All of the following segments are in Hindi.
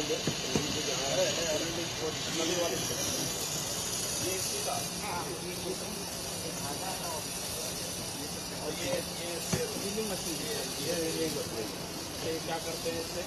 ये क्या करते हैं इससे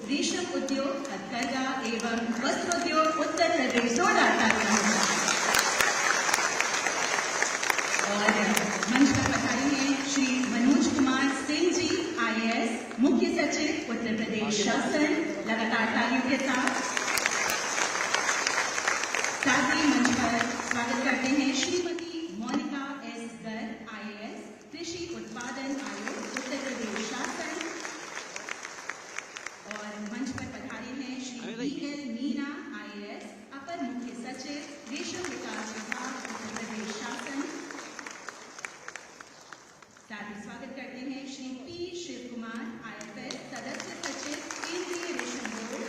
रेशम उद्योग, हथकरघा एवं वस्त्रोद्योग उत्तर प्रदेश जोरदार तालियां। और मंच पर पधारे हैं श्री मनोज कुमार सिंह जी, IAS, मुख्य सचिव उत्तर प्रदेश शासन। लगातार तालियों के साथ ही मंच पर स्वागत करते हैं श्रीमती मोनिका S. गर्ग, IAS, कृषि उत्पादन आयोग उत्तर प्रदेश शासन। और मंच पर पधारे हैं श्री BL मीना, IAS, अपर मुख्य सचिव रेशम विकास विभाग उत्तर प्रदेश शासन। साथ ही स्वागत करते हैं श्री P. शिव कुमार, IFS, सदस्य सचिव केंद्रीय रेशम बोर्ड।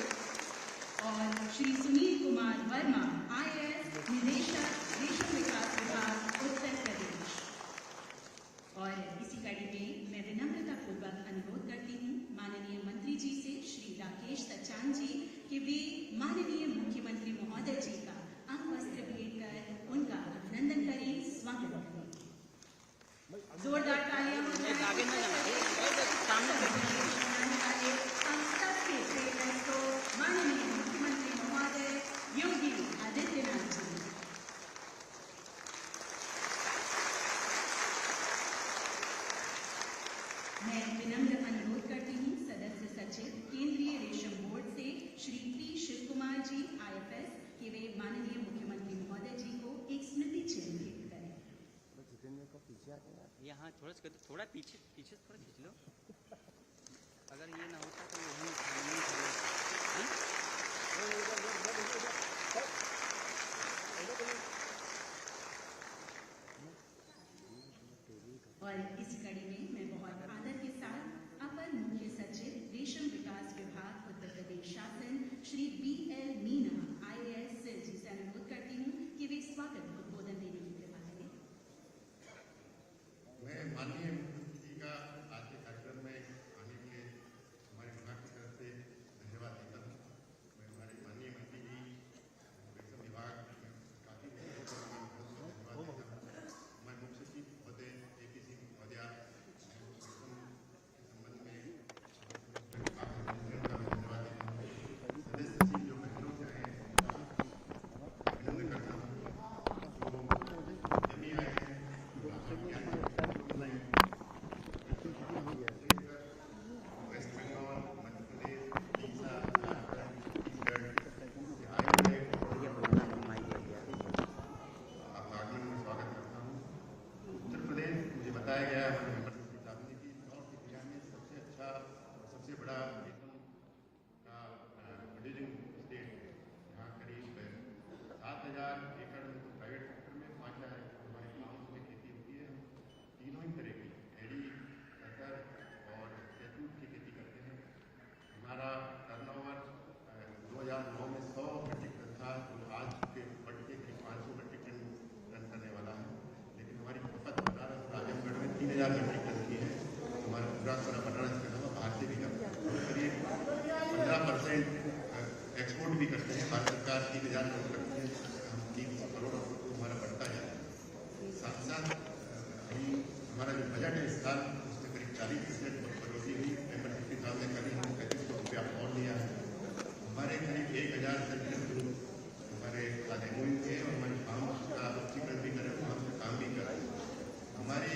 और श्री सुनील कुमार वर्मा, IAS, निदेशक रेशम विकास विभाग उत्तर प्रदेश। और इसी कड़ी में मैं विनम्रता पूर्वक अनुरोध करती हूँ माननीय मंत्री जी से, श्री राकेश सचान जी, कि वे माननीय मुख्यमंत्री महोदय जी का अंग वस्त्र भेंट कर उनका अभिनंदन करें, स्वागत करें। जोरदार तालियां हो जाए। हम सबके प्रेरक को माननीय मुख्यमंत्री महोदय योगी आदित्यनाथ जी। मैं विनम्र अनुरोध करती हूँ सदस्य सचिव केंद्रीय रेशम बोर्ड से श्री P. शिव कुमार जी, IFS, कि वे माननीय मुख्यमंत्री महोदय जी को एक स्मृति चिन्ह भेंट करें। यहाँ थोड़ा पीछे थोड़ा खींच लो। अगर ये ना होता तो वहीं और इसी कड़ी में मैं बहुत आदर के साथ अपर मुख्य सचिव रेशम विकास विभाग उत्तर प्रदेश शासन श्री BL मीना, IAS जी से अनुरोध करती हूँ कि वे स्वागत उद्बोधन देने की कृपा करें। मैं माननीय मुख्यमंत्री जी का आज के कार्यक्रम में आने के लिए हमारे विभाग की तरफ से धन्यवाद देता हूँ। मैं हमारे माननीय मंत्री जी रेशम विभाग काफी धन्यवाद देता हूँ। हमारे मुख्य सचिव महोदय AP सिंह महोदय संबंध में धन्यवाद देता हूँ। सदस्य सचिव जो बहनों से आए अभिनंदन करता हूँ, जो आए हैं वेस्ट बंगाल, मध्य प्रदेश, उड़ीसा, झारखंड, छत्तीसगढ़ आपका आगमन में स्वागत करता हूँ। उत्तर प्रदेश मुझे बताया गया है हमारे मेंबर साहब ने कि नॉर्थ इंडिया में सबसे अच्छा और सबसे बड़ा रेशम का प्रोड्यूसिंग स्टेट है। यहाँ करीब 7,000 एकड़ में तो प्राइवेट सेक्टर में, 5,000 एकड़ हमारे गाँव में खेती होती है। तीनों ही तरह की एडी, अतर और जैतून की खेती करते हैं। हमारा टर्नओवर 2009 में 100 मेट्रिक टन था, जो आज के बढ़ के 500 मेट्रिक टन करने वाला है। लेकिन हमारी खपत बनारस और आजमगढ़ में 3,000 मेट्रिक टन की है। हमारा पूरा बनारस के अलावा बाहर से भी हम करीब 15% एक्सपोर्ट भी करते हैं। भारत सरकार 3,000 करोड़ करती है, हम 300 करोड़ हमारा बढ़ता है। साथ साथ अभी हमारा जो बजट है इस साल, उसमें करीब 40% बढ़ोतरी हुई। मेंबरशिप के साल में करीब 3500 रुपया और लिया है। हमारे करीब 1,000 सेंटर हमारे साथ MOU थे और हमारी फार्म का उच्चीकरण भी करें, हम काम भी करें। हमारी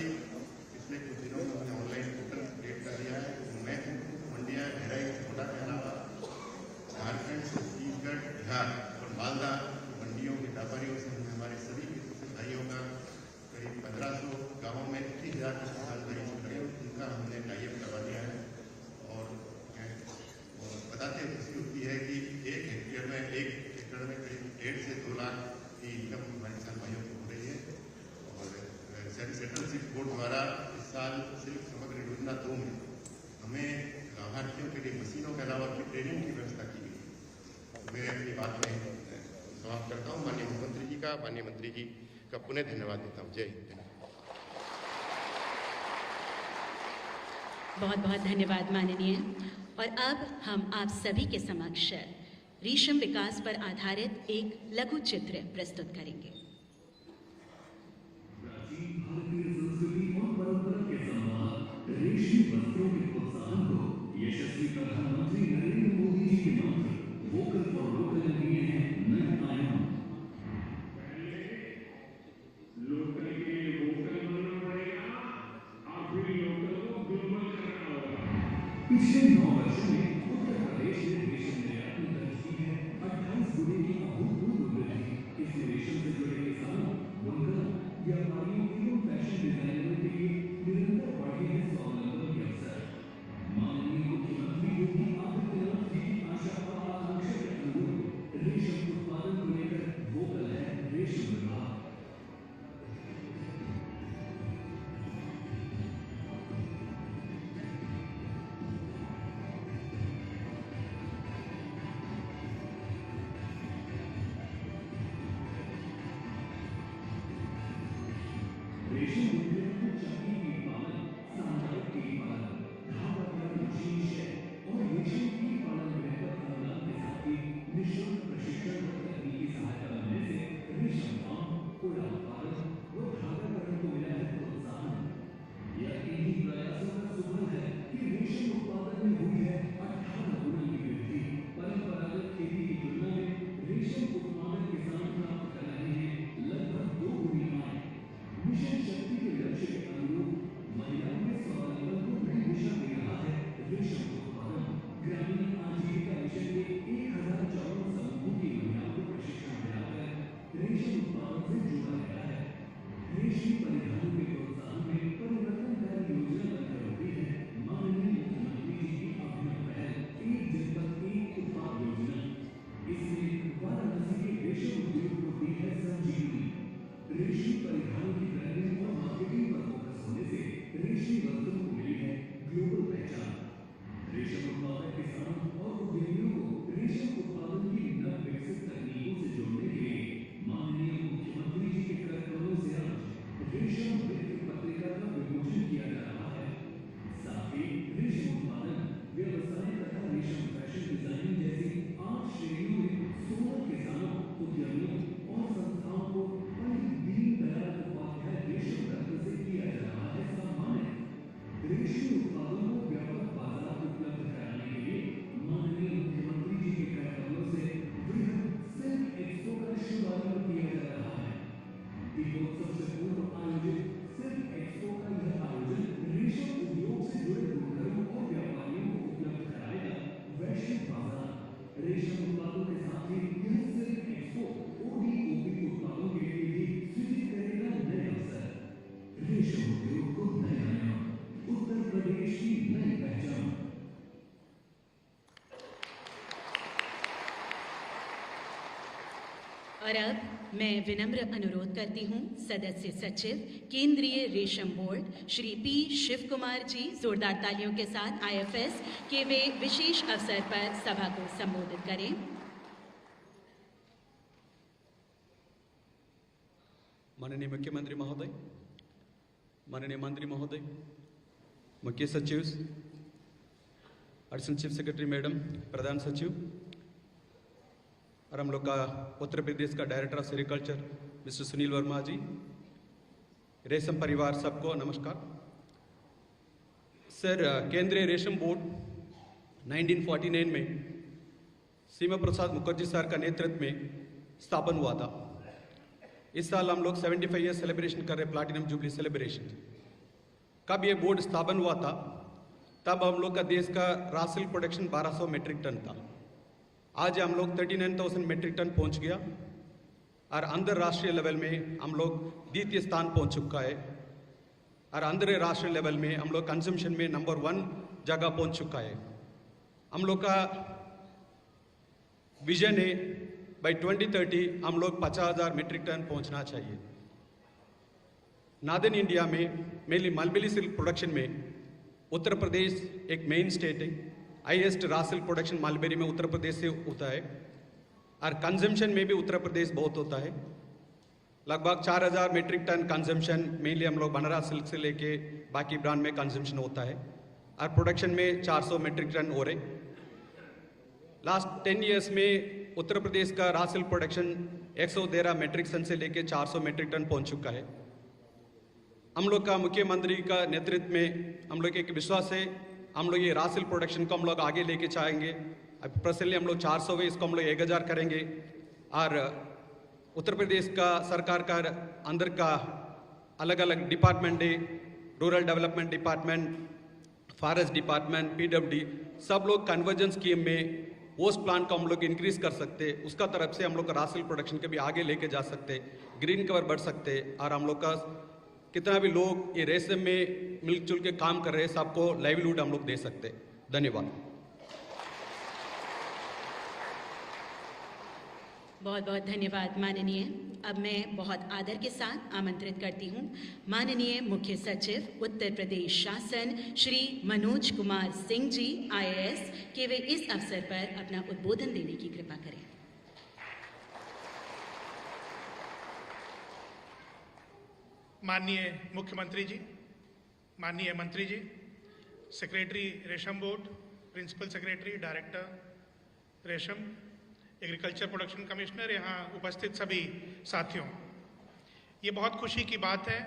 पिछले कुछ दिनों में हमने ऑनलाइन पोर्टल क्रिएट कर दिया है। मैं मंडिया, बहराइच, गोंडा के अलावा झारखंड, छत्तीसगढ़, बिहार और मालदा मंडियों के व्यापारियों से हमारे सभी भाइयों का करीब 1,500 गाँवों में 30,000 किसानदारी से लगे, उनका हमने टाइप करवा दिया है। और बताते खुशी होती है कि 1 हेक्टेयर में करीब 1.5 से 2 लाख की इनकम हमारे किसान भाइयों को हो रही है। और सेंट्रल सीड बोर्ड द्वारा इस साल सिर्फ समग्र योजना 2 में हमें लाभार्थियों के लिए मशीनों के अलावा भी ट्रेनिंग की व्यवस्था की गई। मैं अपनी बात में समाप्त करता हूँ। माननीय मुख्यमंत्री जी का, माननीय मंत्री जी का पुनः धन्यवाद देता हूँ। जय हिंद। बहुत बहुत धन्यवाद माननीय। और अब हम आप सभी के समक्ष रेशम विकास पर आधारित एक लघु चित्र प्रस्तुत करेंगे। भारतीय संस्कृति और परंपरा के सम्मान रेशमी वस्त्रों के प्रोत्साहन को यशस्वी प्रधानमंत्री नरेंद्र रेशम उत्पादों के साथ ही यह सिर्फ एक्सपोर्ट ओडीओपी उत्पादों के लिए भी सृजित करेगा नए अवसर। रेशम उद्योग को नया आयाम, उत्तर प्रदेश की नई पहचान। और अब मैं विनम्र अनुरोध करती हूँ सदस्य सचिव केंद्रीय रेशम बोर्ड श्री पी शिव कुमार जी जोरदार तालियों के साथ आईएफएस के वे विशेष अवसर पर सभा को संबोधित करें। माननीय मुख्यमंत्री महोदय, माननीय मंत्री महोदय, मुख्य सचिव, एडिशनल चीफ सेक्रेटरी मैडम, प्रधान सचिव और हम लोग का उत्तर प्रदेश का director of sericulture mister Sunil Varma ji, रेशम परिवार सबको नमस्कार। सर, केंद्रीय रेशम बोर्ड 1949 में सीमा प्रसाद मुखर्जी सर का नेतृत्व में स्थापन हुआ था। इस साल हम लोग 75 ईयर सेलिब्रेशन कर रहे, प्लैटिनम जुबली सेलिब्रेशन। कब ये बोर्ड स्थापन हुआ था तब हम लोग का देश का रासिल प्रोडक्शन 1200 मीट्रिक टन था। आज हम लोग 39,000 मीट्रिक टन पहुंच गया और अंतर्राष्ट्रीय लेवल में हम लोग द्वितीय स्थान पहुंच चुका है और अंतर्राष्ट्रीय लेवल में हम लोग कंजम्पशन में नंबर 1 जगह पहुंच चुका है। हम लोग का विजन है बाई 2030 हम लोग 50,000 मीट्रिक टन पहुंचना चाहिए। नॉर्दर्न इंडिया में मेनली मलबेरी सिल्क प्रोडक्शन में उत्तर प्रदेश एक मेन स्टेट है। हाईएस्ट रासिल प्रोडक्शन मलबेरी में उत्तर प्रदेश से होता है और कंजम्पशन में भी उत्तर प्रदेश बहुत होता है। लगभग 4,000 मीट्रिक टन कंजम्पशन मेनली हम लोग बनारस सिल्क से लेके बाकी ब्रांड में कंजम्पशन होता है और प्रोडक्शन में 400 मीट्रिक टन हो रहे। लास्ट 10 ईयर्स में उत्तर प्रदेश का रासिल प्रोडक्शन 113 मीट्रिक टन से लेके 400 मीट्रिक टन पहुंच चुका है। हम लोग का मुख्यमंत्री का नेतृत्व में हम लोग एक विश्वास है, हम लोग ये रासिल प्रोडक्शन को हम लोग आगे लेके चाहेंगे। अब प्रेजेंटली हम लोग 400 है, इसको हम लोग 1000 करेंगे और उत्तर प्रदेश का सरकार का अंदर का अलग अलग डिपार्टमेंट है, rural development department, forest department, PWD, सब लोग कन्वर्जेंस स्कीम में ओस्ट प्लांट को हम लोग इंक्रीज कर सकते, उसका तरफ से हम लोग का रासिल प्रोडक्शन के भी आगे लेके जा सकते, ग्रीन कवर बढ़ सकते और हम लोग का कितना भी लोग ये रेशम में मिलजुल के काम कर रहे हैं सबको लाइवलीहुड हम लोग दे सकते। धन्यवाद। बहुत बहुत धन्यवाद माननीय। अब मैं बहुत आदर के साथ आमंत्रित करती हूँ माननीय मुख्य सचिव उत्तर प्रदेश शासन श्री मनोज कुमार सिंह जी IAS के वे इस अवसर पर अपना उद्बोधन देने की कृपा करें। माननीय मुख्यमंत्री जी, माननीय मंत्री जी, सेक्रेटरी रेशम बोर्ड, प्रिंसिपल सेक्रेटरी, डायरेक्टर रेशम, एग्रीकल्चर प्रोडक्शन कमिश्नर, यहाँ उपस्थित सभी साथियों, ये बहुत खुशी की बात है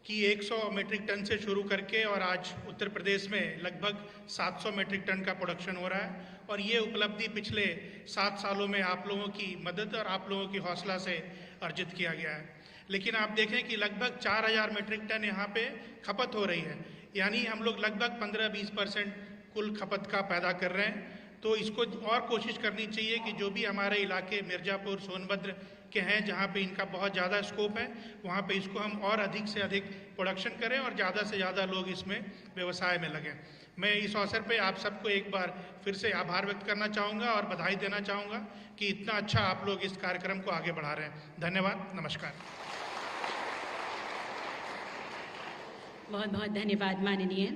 कि 100 मीट्रिक टन से शुरू करके और आज उत्तर प्रदेश में लगभग 700 मीट्रिक टन का प्रोडक्शन हो रहा है और ये उपलब्धि पिछले 7 सालों में आप लोगों की मदद और आप लोगों की हौसला से अर्जित किया गया है। लेकिन आप देखें कि लगभग 4,000 मीट्रिक टन यहाँ पे खपत हो रही है, यानी हम लोग लगभग 15-20% कुल खपत का पैदा कर रहे हैं। तो इसको और कोशिश करनी चाहिए कि जो भी हमारे इलाके मिर्ज़ापुर, सोनभद्र के हैं जहाँ पे इनका बहुत ज़्यादा स्कोप है, वहाँ पे इसको हम और अधिक से अधिक प्रोडक्शन करें और ज़्यादा से ज़्यादा लोग इसमें व्यवसाय में लगें। मैं इस अवसर पे आप सबको एक बार फिर से आभार व्यक्त करना चाहूँगा और बधाई देना चाहूँगा कि इतना अच्छा आप लोग इस कार्यक्रम को आगे बढ़ा रहे हैं। धन्यवाद, नमस्कार। बहुत बहुत धन्यवाद माननीय।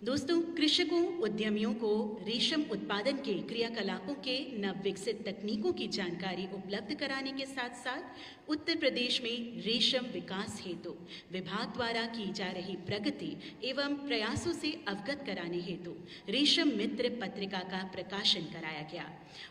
दोस्तों, कृषकों उद्यमियों को रेशम उत्पादन के क्रियाकलापों के नव विकसित तकनीकों की जानकारी उपलब्ध कराने के साथ साथ उत्तर प्रदेश में रेशम विकास हेतु विभाग द्वारा की जा रही प्रगति एवं प्रयासों से अवगत कराने हेतु रेशम मित्र पत्रिका का प्रकाशन कराया गया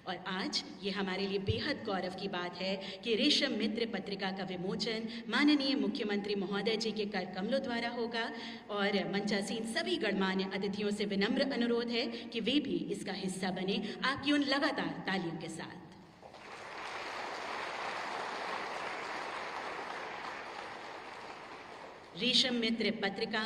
और आज ये हमारे लिए बेहद गौरव की बात है कि रेशम मित्र पत्रिका का विमोचन माननीय मुख्यमंत्री महोदय जी के कर कमलों द्वारा होगा और मंचासीन सभी गणमान्य अतिथियों से विनम्र अनुरोध है कि वे भी इसका हिस्सा बने आपकी उन लगातार तालियों के साथ। रेशम मित्र पत्रिका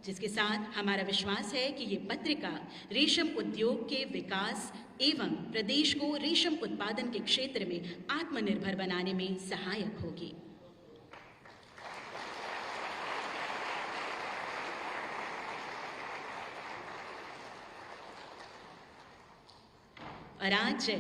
जिसके साथ हमारा विश्वास है कि ये पत्रिका रेशम उद्योग के विकास एवं प्रदेश को रेशम उत्पादन के क्षेत्र में आत्मनिर्भर बनाने में सहायक होगी। और आज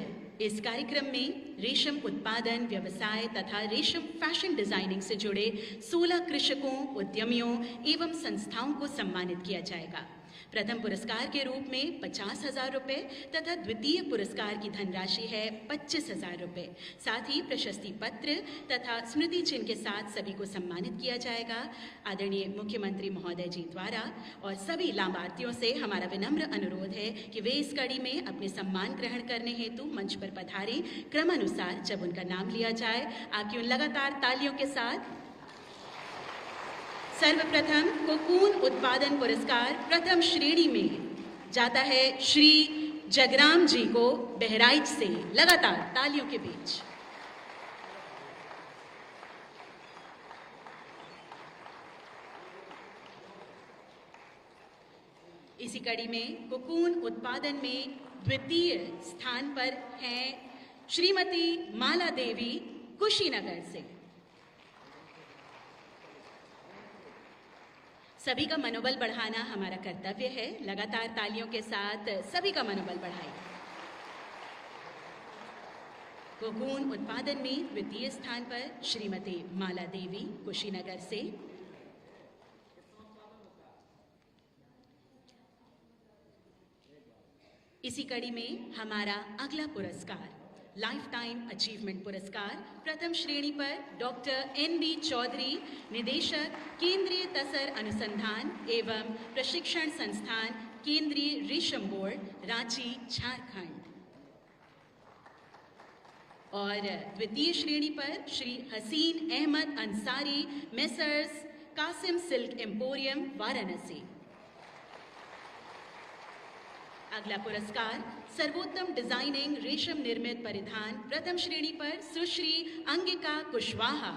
इस कार्यक्रम में रेशम उत्पादन व्यवसाय तथा रेशम फैशन डिजाइनिंग से जुड़े 16 कृषकों, उद्यमियों एवं संस्थाओं को सम्मानित किया जाएगा। प्रथम पुरस्कार के रूप में 50,000 रुपये तथा द्वितीय पुरस्कार की धनराशि है 25,000 रुपये। साथ ही प्रशस्ति पत्र तथा स्मृति चिन्ह के साथ सभी को सम्मानित किया जाएगा। आदरणीय मुख्यमंत्री महोदय जी द्वारा और सभी लाभार्थियों से हमारा विनम्र अनुरोध है कि वे इस कड़ी में अपने सम्मान ग्रहण करने हेतु मंच पर पधारें। क्रमानुसार जब उनका नाम लिया जाए आपकी उन लगातार तालियों के साथ सर्वप्रथम कोकून उत्पादन पुरस्कार प्रथम श्रेणी में जाता है श्री जगराम जी को बहराइच से। लगातार तालियों के बीच इसी कड़ी में कोकून उत्पादन में द्वितीय स्थान पर हैं श्रीमती माला देवी कुशीनगर से। सभी का मनोबल बढ़ाना हमारा कर्तव्य है। लगातार तालियों के साथ सभी का मनोबल बढ़ाएं। कोकून उत्पादन में द्वितीय स्थान पर श्रीमती माला देवी कुशीनगर से। इसी कड़ी में हमारा अगला पुरस्कार लाइफ टाइम अचीवमेंट पुरस्कार प्रथम श्रेणी पर डॉक्टर NB चौधरी, निदेशक केंद्रीय तसर अनुसंधान एवं प्रशिक्षण संस्थान, केंद्रीय रेशम बोर्ड, रांची, झारखंड। और द्वितीय श्रेणी पर Shri Haseen Ahmad Ansari, messrs Kasim silk emporium, Varanasi. अगला पुरस्कार सर्वोत्तम डिजाइनिंग रेशम निर्मित परिधान प्रथम श्रेणी पर सुश्री अंगिका कुशवाहा,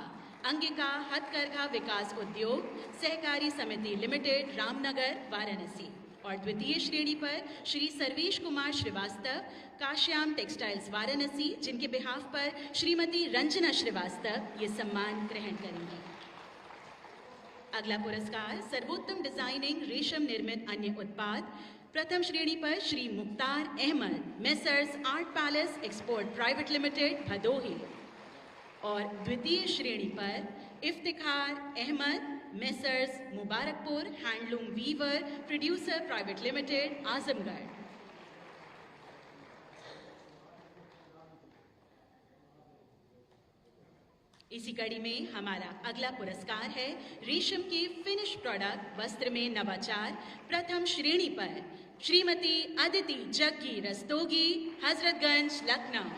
अंगिका हथकरघा विकास उद्योग सहकारी समिति लिमिटेड, रामनगर, वाराणसी। और द्वितीय श्रेणी पर श्री सर्वेश कुमार श्रीवास्तव, काश्याम टेक्सटाइल्स, वाराणसी, जिनके बिहाफ पर श्रीमती रंजना श्रीवास्तव ये सम्मान ग्रहण करेंगी। अगला पुरस्कार सर्वोत्तम डिजाइनिंग रेशम निर्मित अन्य उत्पाद प्रथम श्रेणी पर Shri Mukhtar Ahmad, messrs art palace export private limited, Bhadohi. और द्वितीय श्रेणी पर Iftikhar Ahmad, messrs Mubarakpur handloom weaver producer private limited, Azamgarh. इसी कड़ी में हमारा अगला पुरस्कार है रेशम के फिनिश प्रोडक्ट वस्त्र में नवाचार प्रथम श्रेणी पर श्रीमती अदिति जग्गी रस्तोगी, हजरतगंज, लखनऊ।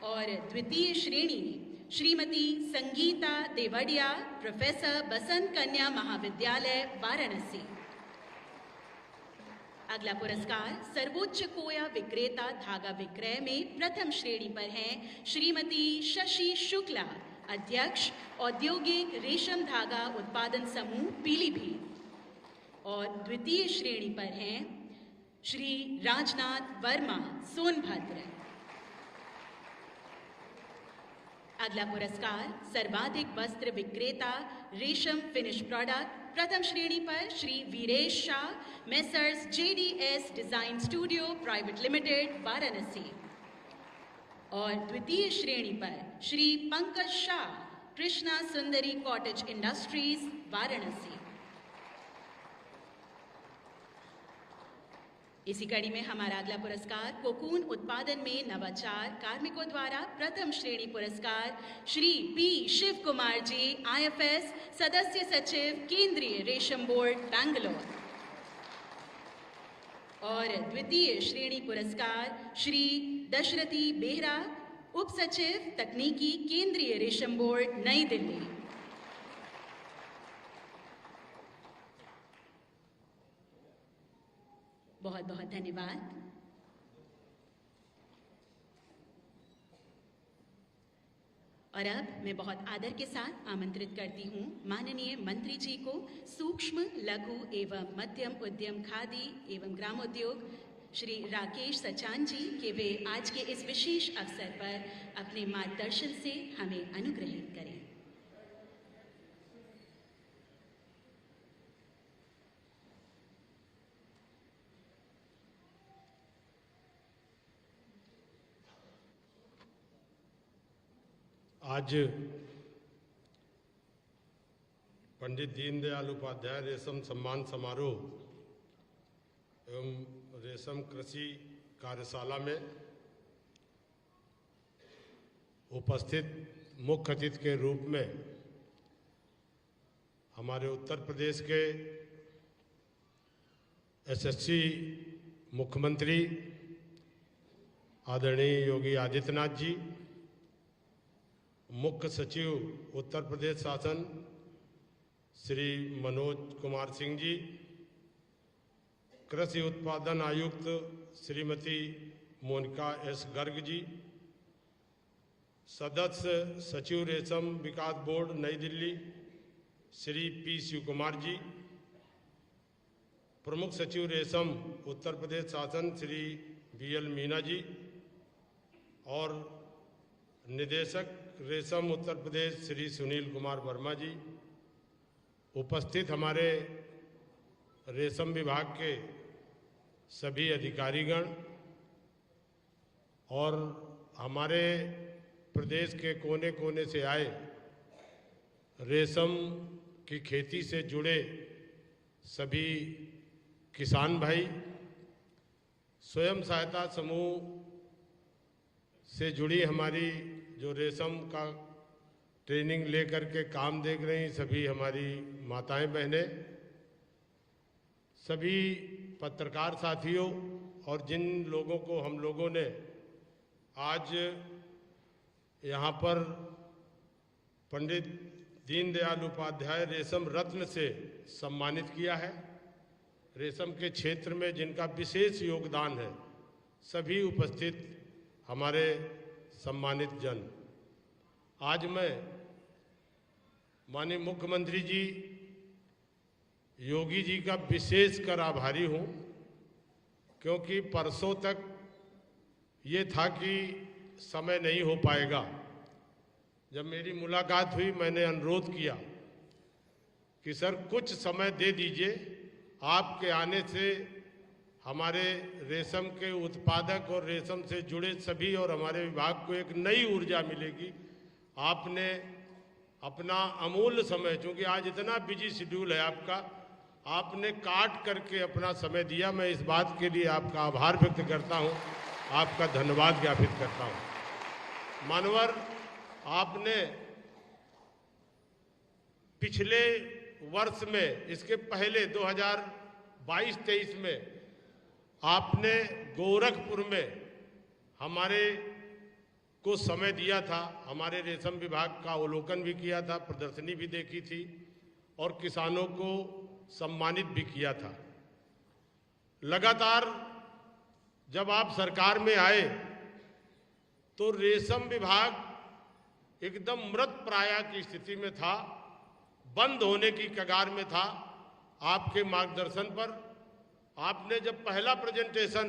और द्वितीय श्रेणी श्रीमती संगीता देवड़िया, प्रोफेसर बसंत कन्या महाविद्यालय, वाराणसी। अगला पुरस्कार सर्वोच्च कोया विक्रेता धागा विक्रय में प्रथम श्रेणी पर हैं श्रीमती शशि शुक्ला, अध्यक्ष औद्योगिक रेशम धागा उत्पादन समूह, पीलीभीत। और द्वितीय श्रेणी पर हैं श्री राजनाथ वर्मा, सोनभद्र। अगला पुरस्कार सर्वाधिक वस्त्र विक्रेता रेशम फिनिश प्रोडक्ट प्रथम श्रेणी पर Shri Viresh Shah, messrs JDS design studio private limited, Varanasi. और द्वितीय श्रेणी पर श्री पंकज शाह, कृष्णा सुंदरी कॉटेज इंडस्ट्रीज, वाराणसी। इसी कड़ी में हमारा अगला पुरस्कार कोकून उत्पादन में नवाचार कार्मिकों द्वारा प्रथम श्रेणी पुरस्कार श्री P शिव कुमार जी, IFS सदस्य सचिव, केंद्रीय रेशम बोर्ड, बैंगलोर। और द्वितीय श्रेणी पुरस्कार श्री दशरथी बेहरा, उप सचिव तकनीकी, केंद्रीय रेशम बोर्ड, नई दिल्ली। बहुत बहुत धन्यवाद। और अब मैं बहुत आदर के साथ आमंत्रित करती हूँ माननीय मंत्री जी को सूक्ष्म, लघु एवं मध्यम उद्यम, खादी एवं ग्रामोद्योग श्री राकेश सचान जी के वे आज के इस विशेष अवसर पर अपने मार्गदर्शन से हमें अनुग्रहित करें। आज पंडित दीनदयाल उपाध्याय रेशम सम्मान समारोह एवं रेशम कृषि कार्यशाला में उपस्थित मुख्य अतिथि के रूप में हमारे उत्तर प्रदेश के यशस्वी मुख्यमंत्री आदरणीय योगी आदित्यनाथ जी, मुख्य सचिव उत्तर प्रदेश शासन श्री मनोज कुमार सिंह जी, कृषि उत्पादन आयुक्त श्रीमती मोनिका एस गर्ग जी, सदस्य सचिव रेशम विकास बोर्ड नई दिल्ली श्री पी शिव कुमार जी, प्रमुख सचिव रेशम उत्तर प्रदेश शासन श्री BL मीना जी और निदेशक रेशम उत्तर प्रदेश श्री सुनील कुमार वर्मा जी, उपस्थित हमारे रेशम विभाग के सभी अधिकारीगण और हमारे प्रदेश के कोने कोने से आए रेशम की खेती से जुड़े सभी किसान भाई, स्वयं सहायता समूह से जुड़ी हमारी जो रेशम का ट्रेनिंग लेकर के काम देख रही सभी हमारी माताएं बहनें, सभी पत्रकार साथियों और जिन लोगों को हम लोगों ने आज यहाँ पर पंडित दीनदयाल उपाध्याय रेशम रत्न से सम्मानित किया है, रेशम के क्षेत्र में जिनका विशेष योगदान है, सभी उपस्थित हमारे सम्मानित जन, आज मैं माननीय मुख्यमंत्री जी योगी जी का विशेषकर आभारी हूँ, क्योंकि परसों तक ये था कि समय नहीं हो पाएगा। जब मेरी मुलाकात हुई मैंने अनुरोध किया कि सर कुछ समय दे दीजिए, आपके आने से हमारे रेशम के उत्पादक और रेशम से जुड़े सभी और हमारे विभाग को एक नई ऊर्जा मिलेगी। आपने अपना अमूल्य समय, चूँकि आज इतना बिजी शेड्यूल है आपका, आपने काट करके अपना समय दिया। मैं इस बात के लिए आपका आभार व्यक्त करता हूँ, आपका धन्यवाद ज्ञापित करता हूँ। मानवर, आपने पिछले वर्ष में, इसके पहले 2022-23 में आपने गोरखपुर में हमारे को समय दिया था, हमारे रेशम विभाग का अवलोकन भी किया था, प्रदर्शनी भी देखी थी और किसानों को सम्मानित भी किया था। लगातार जब आप सरकार में आए तो रेशम विभाग एकदम मृत प्राय की स्थिति में था, बंद होने की कगार में था। आपके मार्गदर्शन पर आपने जब पहला प्रेजेंटेशन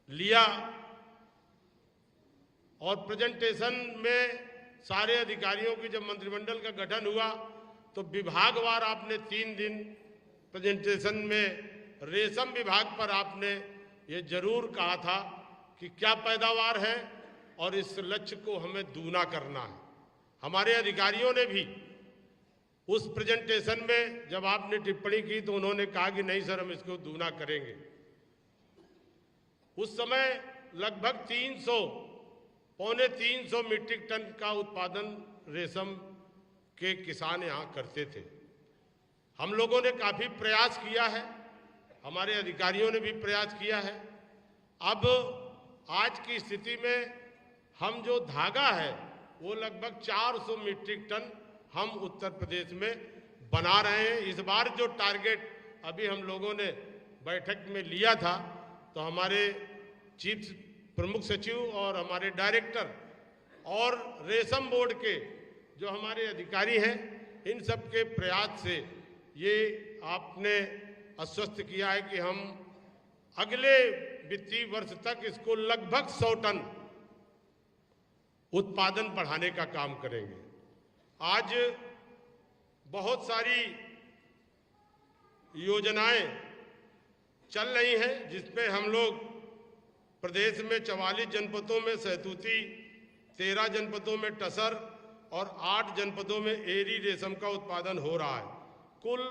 लिया और प्रेजेंटेशन में सारे अधिकारियों की जब मंत्रिमंडल का गठन हुआ तो विभागवार आपने 3 दिन प्रेजेंटेशन में रेशम विभाग पर आपने ये जरूर कहा था कि क्या पैदावार है और इस लक्ष्य को हमें दूना करना है। हमारे अधिकारियों ने भी उस प्रेजेंटेशन में जब आपने टिप्पणी की तो उन्होंने कहा कि नहीं सर, हम इसको दूना करेंगे। उस समय लगभग 300 मीट्रिक टन का उत्पादन रेशम के किसान यहाँ करते थे। हम लोगों ने काफ़ी प्रयास किया है, हमारे अधिकारियों ने भी प्रयास किया है। अब आज की स्थिति में हम जो धागा है वो लगभग 400 मीट्रिक टन हम उत्तर प्रदेश में बना रहे हैं। इस बार जो टारगेट अभी हम लोगों ने बैठक में लिया था तो हमारे चीफ प्रमुख सचिव और हमारे डायरेक्टर और रेशम बोर्ड के जो हमारे अधिकारी हैं, इन सब के प्रयास से ये आपने आश्वस्त किया है कि हम अगले वित्तीय वर्ष तक इसको लगभग 100 टन उत्पादन बढ़ाने का काम करेंगे। आज बहुत सारी योजनाएं चल रही हैं जिसपे हम लोग प्रदेश में 44 जनपदों में सहतूती, 13 जनपदों में टसर और 8 जनपदों में एरी रेशम का उत्पादन हो रहा है। कुल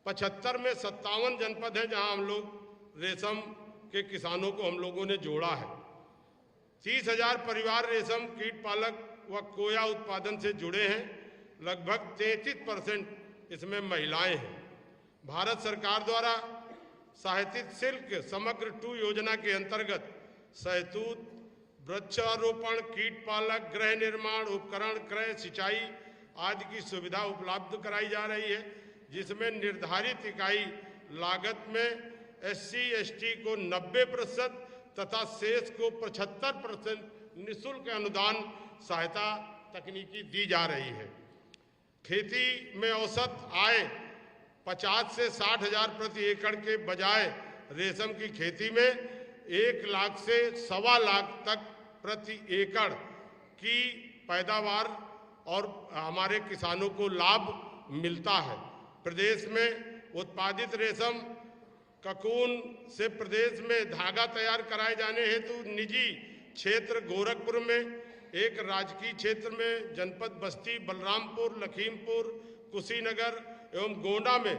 75 में 57 जनपद हैं जहां हम लोग रेशम के किसानों को हम लोगों ने जोड़ा है। 30,000 परिवार रेशम कीट पालक व कोया उत्पादन से जुड़े हैं। लगभग 33% इसमें महिलाएं हैं। भारत सरकार द्वारा सहायतित सिल्क समग्र 2 योजना के अंतर्गत सहतूत, वृक्षारोपण, कीट पालक, गृह निर्माण, उपकरण क्रय, सिंचाई आदि की सुविधा उपलब्ध कराई जा रही है, जिसमें निर्धारित इकाई लागत में SC/ST को 90% तथा शेष को 75% निःशुल्क अनुदान सहायता तकनीकी दी जा रही है। खेती में औसत आय 50 से 60 हजार प्रति एकड़ के बजाय रेशम की खेती में 1 लाख से 1.25 लाख तक प्रति एकड़ की पैदावार और हमारे किसानों को लाभ मिलता है। प्रदेश में उत्पादित रेशम ककून से प्रदेश में धागा तैयार कराए जाने हेतु निजी क्षेत्र गोरखपुर में, एक राजकीय क्षेत्र में जनपद बस्ती, बलरामपुर, लखीमपुर, कुशीनगर एवं गोंडा में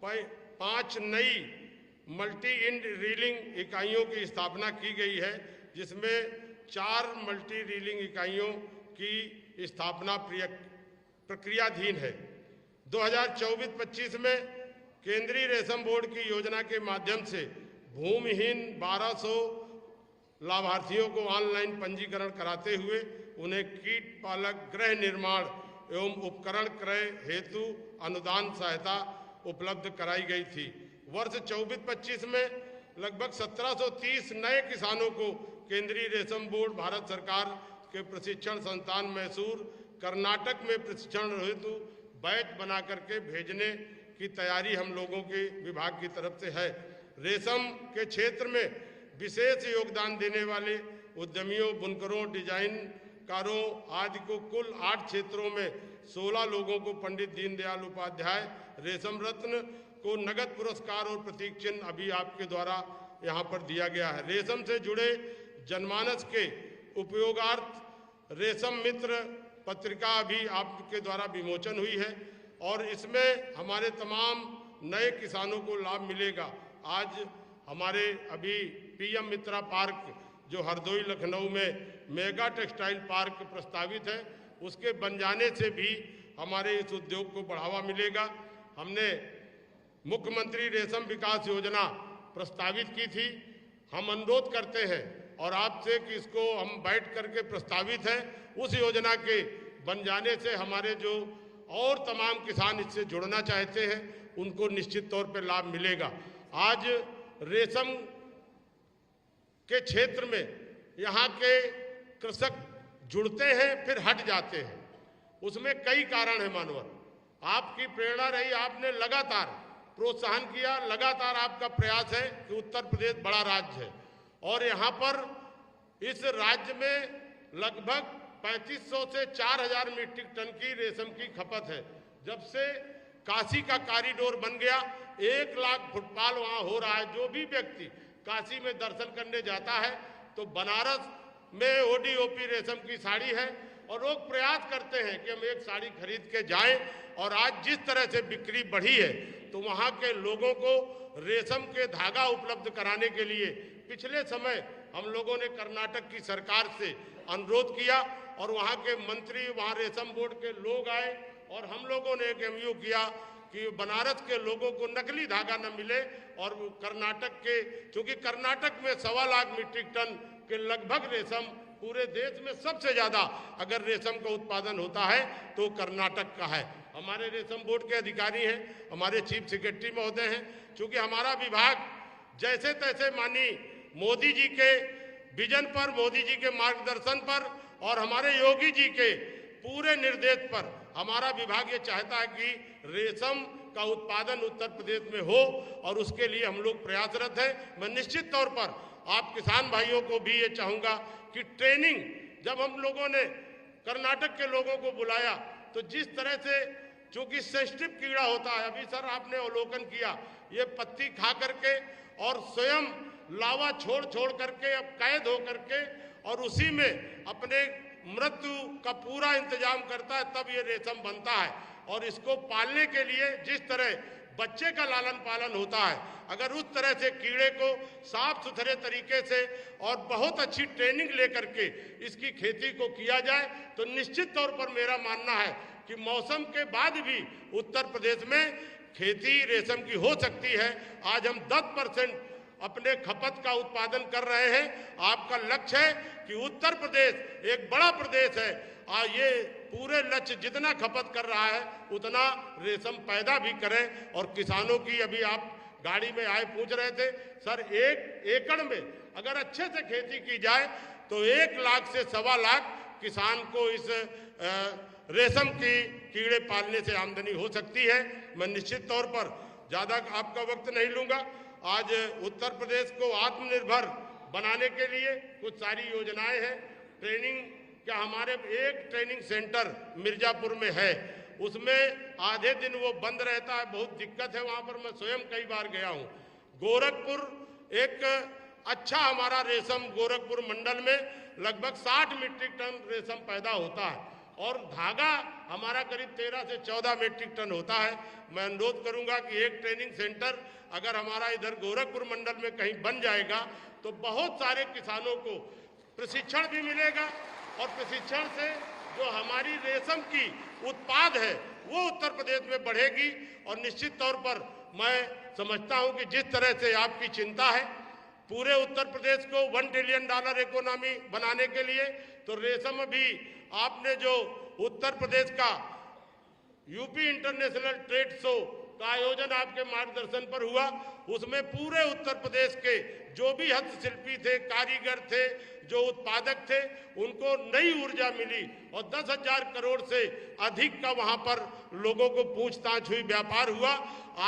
5 नई मल्टी इंड रीलिंग इकाइयों की स्थापना की गई है, जिसमें 4 मल्टी रीलिंग इकाइयों की स्थापना प्रक्रियाधीन है। 2024-25 में केंद्रीय रेशम बोर्ड की योजना के माध्यम से भूमिहीन 1200 लाभार्थियों को ऑनलाइन पंजीकरण कराते हुए उन्हें कीट पालक, गृह निर्माण एवं उपकरण क्रय हेतु अनुदान सहायता उपलब्ध कराई गई थी। वर्ष 24-25 में लगभग 1730 नए किसानों को केंद्रीय रेशम बोर्ड भारत सरकार के प्रशिक्षण संस्थान मैसूर, कर्नाटक में प्रशिक्षण हेतु बैच बना करके भेजने की तैयारी हम लोगों के विभाग की तरफ से है। रेशम के क्षेत्र में विशेष योगदान देने वाले उद्यमियों, बुनकरों, डिजाइनकारों आदि को कुल 8 क्षेत्रों में 16 लोगों को पंडित दीनदयाल उपाध्याय रेशम रत्न को नगद पुरस्कार और प्रतीक चिन्ह अभी आपके द्वारा यहाँ पर दिया गया है। रेशम से जुड़े जनमानस के उपयोगार्थ रेशम मित्र पत्रिका अभी आपके द्वारा विमोचन हुई है और इसमें हमारे तमाम नए किसानों को लाभ मिलेगा। आज हमारे अभी PM मित्रा पार्क जो हरदोई लखनऊ में मेगा टेक्सटाइल पार्क प्रस्तावित है, उसके बन जाने से भी हमारे इस उद्योग को बढ़ावा मिलेगा। हमने मुख्यमंत्री रेशम विकास योजना प्रस्तावित की थी। हम अनुरोध करते हैं और आपसे कि इसको हम बैठ करके प्रस्तावित है, उस योजना के बन जाने से हमारे जो और तमाम किसान इससे जुड़ना चाहते हैं उनको निश्चित तौर पर लाभ मिलेगा। आज रेशम के क्षेत्र में यहाँ के कृषक जुड़ते हैं फिर हट जाते हैं, उसमें कई कारण है मानवर। आपकी प्रेरणा रही, आपने लगातार प्रोत्साहन किया, लगातार आपका प्रयास है कि उत्तर प्रदेश बड़ा राज्य है और यहाँ पर इस राज्य में लगभग 3500 से 4000 मीट्रिक टन की रेशम की खपत है। जब से काशी का कॉरिडोर बन गया, 1 लाख फुटपाल वहाँ हो रहा है। जो भी व्यक्ति काशी में दर्शन करने जाता है तो बनारस में ODOP रेशम की साड़ी है और लोग प्रयास करते हैं कि हम एक साड़ी खरीद के जाएं। और आज जिस तरह से बिक्री बढ़ी है तो वहाँ के लोगों को रेशम के धागा उपलब्ध कराने के लिए पिछले समय हम लोगों ने कर्नाटक की सरकार से अनुरोध किया और वहाँ के मंत्री, वहाँ रेशम बोर्ड के लोग आए और हम लोगों ने एक MOU किया कि बनारस के लोगों को नकली धागा न मिले और कर्नाटक के, क्योंकि कर्नाटक में 1.25 लाख मीट्रिक टन के लगभग रेशम, पूरे देश में सबसे ज़्यादा अगर रेशम का उत्पादन होता है तो कर्नाटक का है। हमारे रेशम बोर्ड के अधिकारी हैं, हमारे चीफ सेक्रेटरी महोदय हैं। चूँकि हमारा विभाग जैसे तैसे माननीय मोदी जी के विजन पर, मोदी जी के मार्गदर्शन पर और हमारे योगी जी के पूरे निर्देश पर हमारा विभाग ये चाहता है कि रेशम का उत्पादन उत्तर प्रदेश में हो और उसके लिए हम लोग प्रयासरत हैं। मैं निश्चित तौर पर आप किसान भाइयों को भी ये चाहूँगा कि ट्रेनिंग, जब हम लोगों ने कर्नाटक के लोगों को बुलाया तो जिस तरह से, चूंकि सेंसिटिव कीड़ा होता है, अभी सर आपने अवलोकन किया, ये पत्ती खा करके और स्वयं लावा छोड़ छोड़ करके अब कैद हो करके और उसी में अपने मृत्यु का पूरा इंतजाम करता है, तब ये रेशम बनता है। और इसको पालने के लिए जिस तरह बच्चे का लालन पालन होता है, अगर उस तरह से कीड़े को साफ सुथरे तरीके से और बहुत अच्छी ट्रेनिंग लेकर के इसकी खेती को किया जाए तो निश्चित तौर पर मेरा मानना है कि मौसम के बाद भी उत्तर प्रदेश में खेती रेशम की हो सकती है। आज हम 10% अपने खपत का उत्पादन कर रहे हैं। आपका लक्ष्य है कि उत्तर प्रदेश एक बड़ा प्रदेश है, ये पूरे लक्ष्य जितना खपत कर रहा है उतना रेशम पैदा भी करें। और किसानों की, अभी आप गाड़ी में आए पूछ रहे थे सर, 1 एकड़ में अगर अच्छे से खेती की जाए तो 1 लाख से 1.25 लाख किसान को इस रेशम की कीड़े पालने से आमदनी हो सकती है। मैं निश्चित तौर पर ज़्यादा आपका वक्त नहीं लूँगा। आज उत्तर प्रदेश को आत्मनिर्भर बनाने के लिए कुछ सारी योजनाएं हैं। ट्रेनिंग क्या, हमारे एक ट्रेनिंग सेंटर मिर्जापुर में है, उसमें आधे दिन वो बंद रहता है, बहुत दिक्कत है वहाँ पर। मैं स्वयं कई बार गया हूँ। गोरखपुर एक अच्छा हमारा रेशम, गोरखपुर मंडल में लगभग 60 मीट्रिक टन रेशम पैदा होता है और धागा हमारा करीब 13 से 14 मीट्रिक टन होता है। मैं अनुरोध करूंगा कि एक ट्रेनिंग सेंटर अगर हमारा इधर गोरखपुर मंडल में कहीं बन जाएगा तो बहुत सारे किसानों को प्रशिक्षण भी मिलेगा और प्रशिक्षण से जो हमारी रेशम की उत्पाद है वो उत्तर प्रदेश में बढ़ेगी। और निश्चित तौर पर मैं समझता हूं कि जिस तरह से आपकी चिंता है पूरे उत्तर प्रदेश को $1 ट्रिलियन इकोनॉमी बनाने के लिए, तो रेशम भी आपने जो उत्तर प्रदेश का यूपी इंटरनेशनल ट्रेड शो का आयोजन आपके मार्गदर्शन पर हुआ, उसमें पूरे उत्तर प्रदेश के जो भी हस्तशिल्पी थे, कारीगर थे, जो उत्पादक थे, उनको नई ऊर्जा मिली और 10,000 करोड़ से अधिक का वहां पर लोगों को पूछताछ हुई, व्यापार हुआ।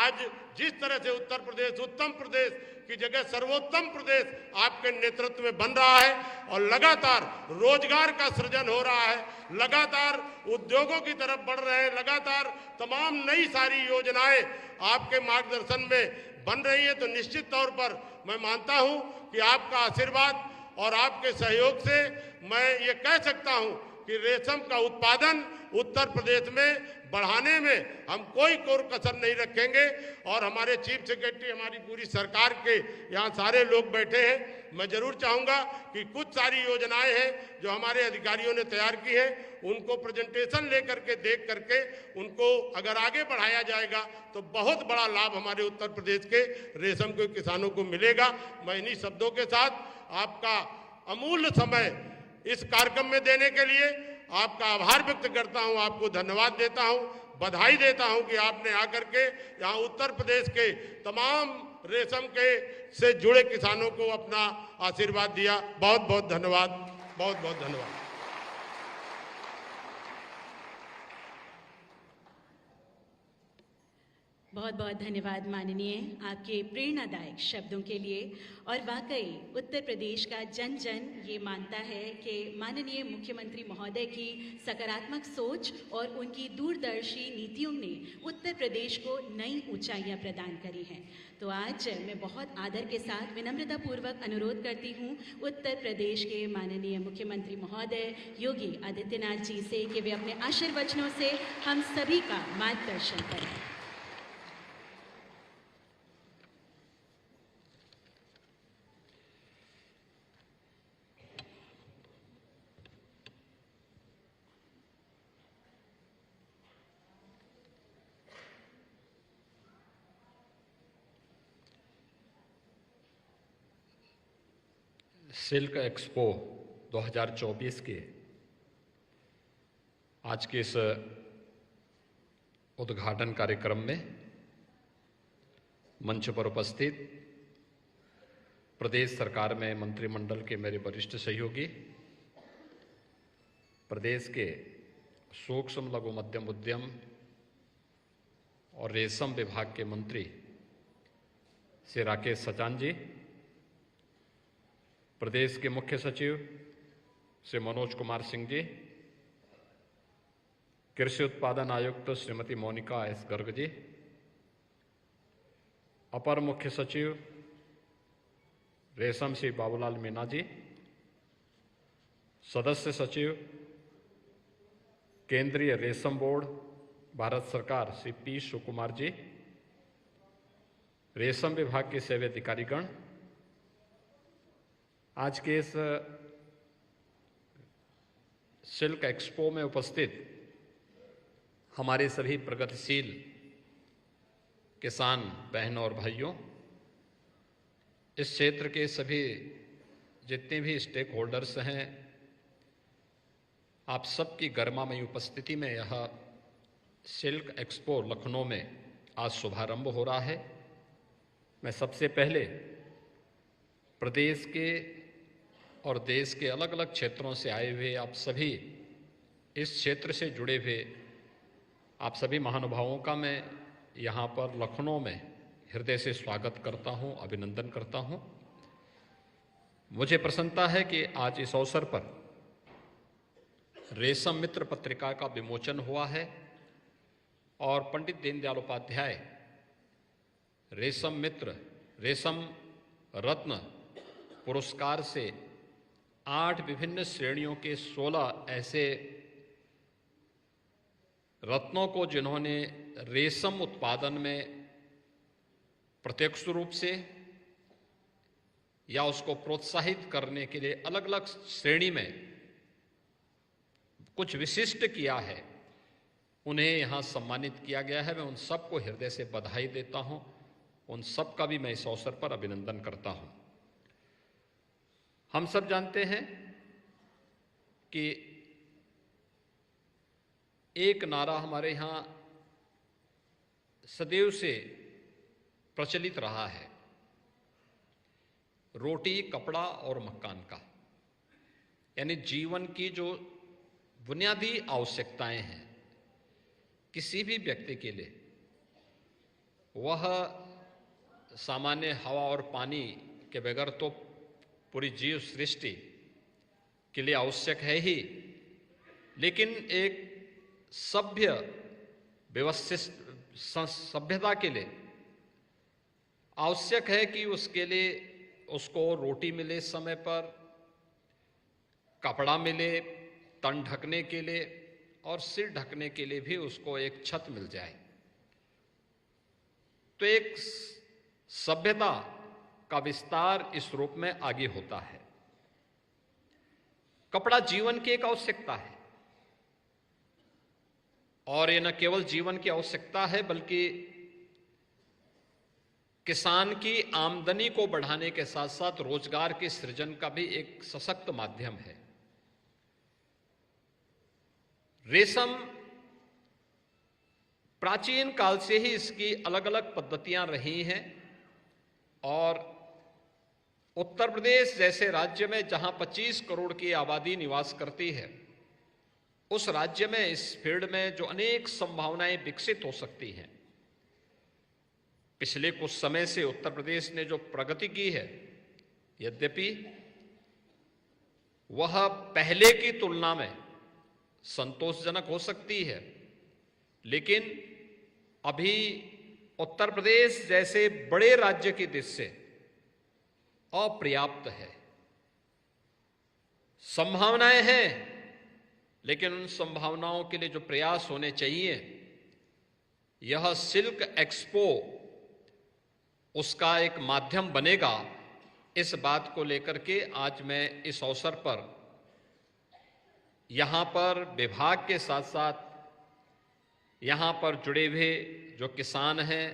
आज जिस तरह से उत्तर प्रदेश उत्तम प्रदेश की जगह सर्वोत्तम प्रदेश आपके नेतृत्व में बन रहा है और लगातार रोजगार का सृजन हो रहा है, लगातार उद्योगों की तरफ बढ़ रहे हैं, लगातार तमाम नई सारी योजनाएं आपके मार्गदर्शन में बन रही है। तो निश्चित तौर पर मैं मानता हूं कि आपका आशीर्वाद और आपके सहयोग से मैं ये कह सकता हूं कि रेशम का उत्पादन उत्तर प्रदेश में बढ़ाने में हम कोई कसर नहीं रखेंगे। और हमारे चीफ सेक्रेटरी, हमारी पूरी सरकार के यहाँ सारे लोग बैठे हैं। मैं जरूर चाहूँगा कि कुछ सारी योजनाएं हैं जो हमारे अधिकारियों ने तैयार की हैं, उनको प्रेजेंटेशन लेकर के देख करके उनको अगर आगे बढ़ाया जाएगा तो बहुत बड़ा लाभ हमारे उत्तर प्रदेश के रेशम के किसानों को मिलेगा। मैं इन्हीं शब्दों के साथ आपका अमूल्य समय इस कार्यक्रम में देने के लिए आपका आभार व्यक्त करता हूं, आपको धन्यवाद देता हूं, बधाई देता हूं कि आपने आकर के यहाँ उत्तर प्रदेश के तमाम रेशम के से जुड़े किसानों को अपना आशीर्वाद दिया। बहुत बहुत धन्यवाद, बहुत बहुत धन्यवाद। बहुत बहुत धन्यवाद माननीय, आपके प्रेरणादायक शब्दों के लिए। और वाकई उत्तर प्रदेश का जन जन ये मानता है कि माननीय मुख्यमंत्री महोदय की सकारात्मक सोच और उनकी दूरदर्शी नीतियों ने उत्तर प्रदेश को नई ऊंचाइयां प्रदान करी हैं। तो आज मैं बहुत आदर के साथ विनम्रतापूर्वक अनुरोध करती हूँ उत्तर प्रदेश के माननीय मुख्यमंत्री महोदय योगी आदित्यनाथ जी से कि वे अपने आशीर्वचनों से हम सभी का मार्गदर्शन करें। सिल्क एक्सपो 2024 के आज के इस उद्घाटन कार्यक्रम में मंच पर उपस्थित प्रदेश सरकार में मंत्रिमंडल के मेरे वरिष्ठ सहयोगी, प्रदेश के सूक्ष्म लघु मध्यम उद्यम और रेशम विभाग के मंत्री श्री राकेश सचान जी, प्रदेश के मुख्य सचिव श्री मनोज कुमार सिंह जी, कृषि उत्पादन आयुक्त श्रीमती मोनिका एस गर्ग जी, अपर मुख्य सचिव रेशम श्री बाबूलाल मीना जी, सदस्य सचिव केंद्रीय रेशम बोर्ड भारत सरकार श्री पी शिवकुमार जी, रेशम विभाग के सेवा अधिकारीगण, आज के इस सिल्क एक्सपो में उपस्थित हमारे सभी प्रगतिशील किसान बहनों और भाइयों, इस क्षेत्र के सभी जितने भी स्टेक होल्डर्स हैं, आप सबकी गरिमामयी उपस्थिति में यह सिल्क एक्सपो लखनऊ में आज शुभारंभ हो रहा है। मैं सबसे पहले प्रदेश के और देश के अलग अलग क्षेत्रों से आए हुए आप सभी, इस क्षेत्र से जुड़े हुए आप सभी महानुभावों का मैं यहाँ पर लखनऊ में हृदय से स्वागत करता हूँ, अभिनंदन करता हूँ। मुझे प्रसन्नता है कि आज इस अवसर पर रेशम मित्र पत्रिका का विमोचन हुआ है और पंडित दीनदयाल उपाध्याय रेशम मित्र, रेशम रत्न पुरस्कार से 8 विभिन्न श्रेणियों के 16 ऐसे रत्नों को, जिन्होंने रेशम उत्पादन में प्रत्यक्ष रूप से या उसको प्रोत्साहित करने के लिए अलग अलग श्रेणी में कुछ विशिष्ट किया है, उन्हें यहाँ सम्मानित किया गया है। मैं उन सबको हृदय से बधाई देता हूँ, उन सब का भी मैं इस अवसर पर अभिनंदन करता हूँ। हम सब जानते हैं कि एक नारा हमारे यहाँ सदैव से प्रचलित रहा है, रोटी, कपड़ा और मकान का, यानी जीवन की जो बुनियादी आवश्यकताएं हैं किसी भी व्यक्ति के लिए, वह सामान्य हवा और पानी के बगैर तो पूरी जीव सृष्टि के लिए आवश्यक है ही, लेकिन एक सभ्य व्यवस्थित सभ्यता के लिए आवश्यक है कि उसके लिए उसको रोटी मिले समय पर, कपड़ा मिले तन ढकने के लिए, और सिर ढकने के लिए भी उसको एक छत मिल जाए। तो एक सभ्यता का विस्तार इस रूप में आगे होता है। कपड़ा जीवन की एक आवश्यकता है, और ये न केवल जीवन की आवश्यकता है बल्कि किसान की आमदनी को बढ़ाने के साथ साथ रोजगार के सृजन का भी एक सशक्त माध्यम है। रेशम प्राचीन काल से ही इसकी अलग अलग पद्धतियां रही हैं, और उत्तर प्रदेश जैसे राज्य में जहां 25 करोड़ की आबादी निवास करती है, उस राज्य में इस फील्ड में जो अनेक संभावनाएं विकसित हो सकती हैं। पिछले कुछ समय से उत्तर प्रदेश ने जो प्रगति की है, यद्यपि वह पहले की तुलना में संतोषजनक हो सकती है, लेकिन अभी उत्तर प्रदेश जैसे बड़े राज्य की दृष्टि से अपर्याप्त है। संभावनाएं हैं, लेकिन उन संभावनाओं के लिए जो प्रयास होने चाहिए, यह सिल्क एक्सपो उसका एक माध्यम बनेगा। इस बात को लेकर के आज मैं इस अवसर पर यहाँ पर विभाग के साथ साथ यहाँ पर जुड़े हुए जो किसान हैं,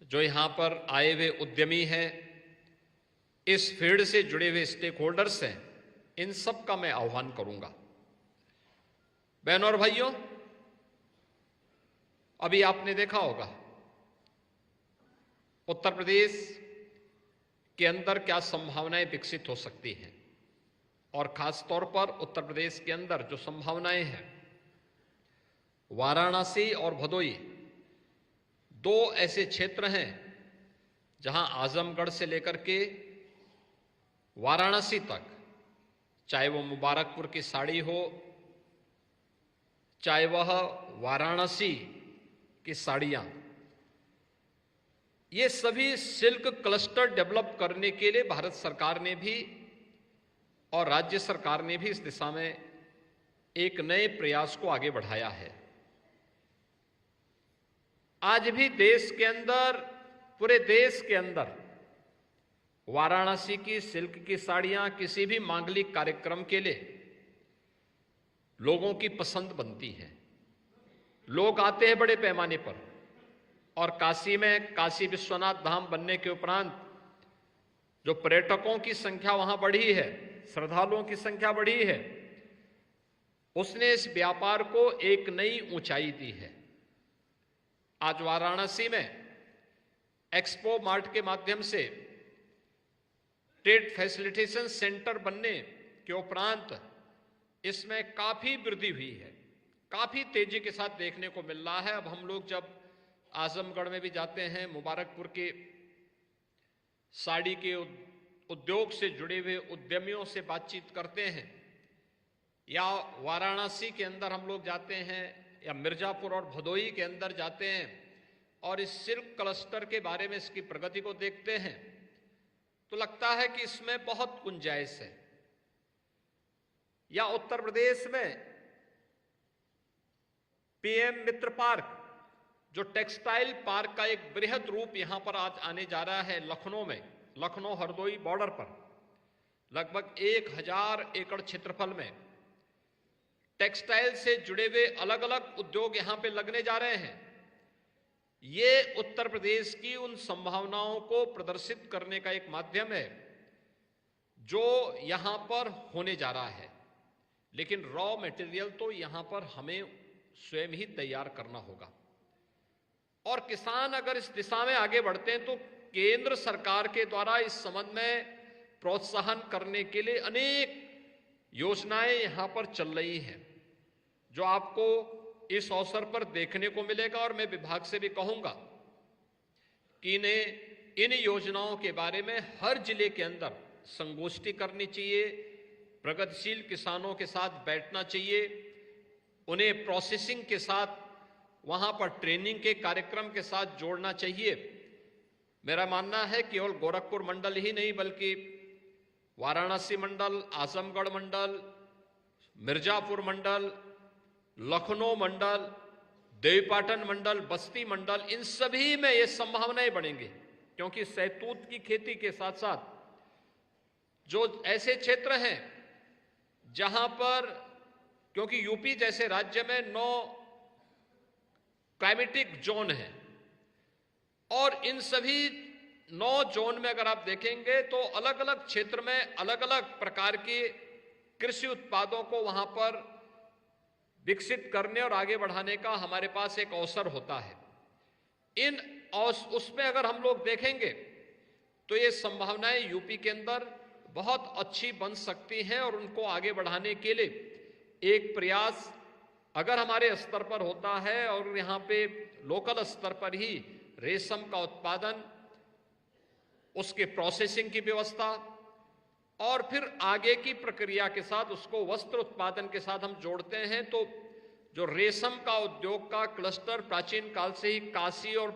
जो यहाँ पर आए हुए उद्यमी हैं, इस फील्ड से जुड़े हुए स्टेक होल्डर्स हैं, इन सब का मैं आह्वान करूंगा। बहनों और भाइयों, अभी आपने देखा होगा उत्तर प्रदेश के अंदर क्या संभावनाएं विकसित हो सकती हैं। और खास तौर पर उत्तर प्रदेश के अंदर जो संभावनाएं हैं, वाराणसी और भदोई दो ऐसे क्षेत्र हैं जहां आजमगढ़ से लेकर के वाराणसी तक, चाहे वो मुबारकपुर की साड़ी हो, चाहे वह वाराणसी की साड़ियां, ये सभी सिल्क क्लस्टर डेवलप करने के लिए भारत सरकार ने भी और राज्य सरकार ने भी इस दिशा में एक नए प्रयास को आगे बढ़ाया है। आज भी देश के अंदर, पूरे देश के अंदर वाराणसी की सिल्क की साड़ियां किसी भी मांगलिक कार्यक्रम के लिए लोगों की पसंद बनती हैं। लोग आते हैं बड़े पैमाने पर, और काशी में काशी विश्वनाथ धाम बनने के उपरांत जो पर्यटकों की संख्या वहां बढ़ी है, श्रद्धालुओं की संख्या बढ़ी है, उसने इस व्यापार को एक नई ऊंचाई दी है। आज वाराणसी में एक्सपो मार्ट के माध्यम से ट्रेड फैसिलिटेशन सेंटर बनने के उपरांत इसमें काफी वृद्धि हुई है, काफी तेजी के साथ देखने को मिल रहा है। अब हम लोग जब आजमगढ़ में भी जाते हैं, मुबारकपुर के साड़ी के उद्योग से जुड़े हुए उद्यमियों से बातचीत करते हैं, या वाराणसी के अंदर हम लोग जाते हैं, या मिर्जापुर और भदोई के अंदर जाते हैं और इस सिल्क क्लस्टर के बारे में इसकी प्रगति को देखते हैं, तो लगता है कि इसमें बहुत गुंजाइश है। या उत्तर प्रदेश में पीएम मित्र पार्क, जो टेक्सटाइल पार्क का एक बृहद रूप यहां पर आज आने जा रहा है लखनऊ में, लखनऊ हरदोई बॉर्डर पर लगभग 1000 एकड़ क्षेत्रफल में टेक्सटाइल से जुड़े हुए अलग अलग उद्योग यहां पे लगने जा रहे हैं। ये उत्तर प्रदेश की उन संभावनाओं को प्रदर्शित करने का एक माध्यम है जो यहां पर होने जा रहा है। लेकिन रॉ मटेरियल तो यहां पर हमें स्वयं ही तैयार करना होगा, और किसान अगर इस दिशा में आगे बढ़ते हैं तो केंद्र सरकार के द्वारा इस संबंध में प्रोत्साहन करने के लिए अनेक योजनाएं यहां पर चल रही हैं, जो आपको इस अवसर पर देखने को मिलेगा। और मैं विभाग से भी कहूंगा कि इन्हें इन योजनाओं के बारे में हर जिले के अंदर संगोष्ठी करनी चाहिए, प्रगतिशील किसानों के साथ बैठना चाहिए, उन्हें प्रोसेसिंग के साथ, वहां पर ट्रेनिंग के कार्यक्रम के साथ जोड़ना चाहिए। मेरा मानना है कि केवल गोरखपुर मंडल ही नहीं, बल्कि वाराणसी मंडल, आजमगढ़ मंडल, मिर्जापुर मंडल, लखनऊ मंडल, देवीपाटन मंडल, बस्ती मंडल, इन सभी में ये संभावनाएं बढ़ेंगी, क्योंकि शहतूत की खेती के साथ साथ जो ऐसे क्षेत्र हैं जहां पर, क्योंकि यूपी जैसे राज्य में 9 क्लाइमेटिक जोन है, और इन सभी 9 जोन में अगर आप देखेंगे तो अलग अलग क्षेत्र में अलग अलग प्रकार के कृषि उत्पादों को वहां पर विकसित करने और आगे बढ़ाने का हमारे पास एक अवसर होता है। उसमें अगर हम लोग देखेंगे तो ये संभावनाएं यूपी के अंदर बहुत अच्छी बन सकती हैं, और उनको आगे बढ़ाने के लिए एक प्रयास अगर हमारे स्तर पर होता है, और यहाँ पे लोकल स्तर पर ही रेशम का उत्पादन, उसके प्रोसेसिंग की व्यवस्था, और फिर आगे की प्रक्रिया के साथ उसको वस्त्र उत्पादन के साथ हम जोड़ते हैं, तो जो रेशम का उद्योग का क्लस्टर प्राचीन काल से ही काशी और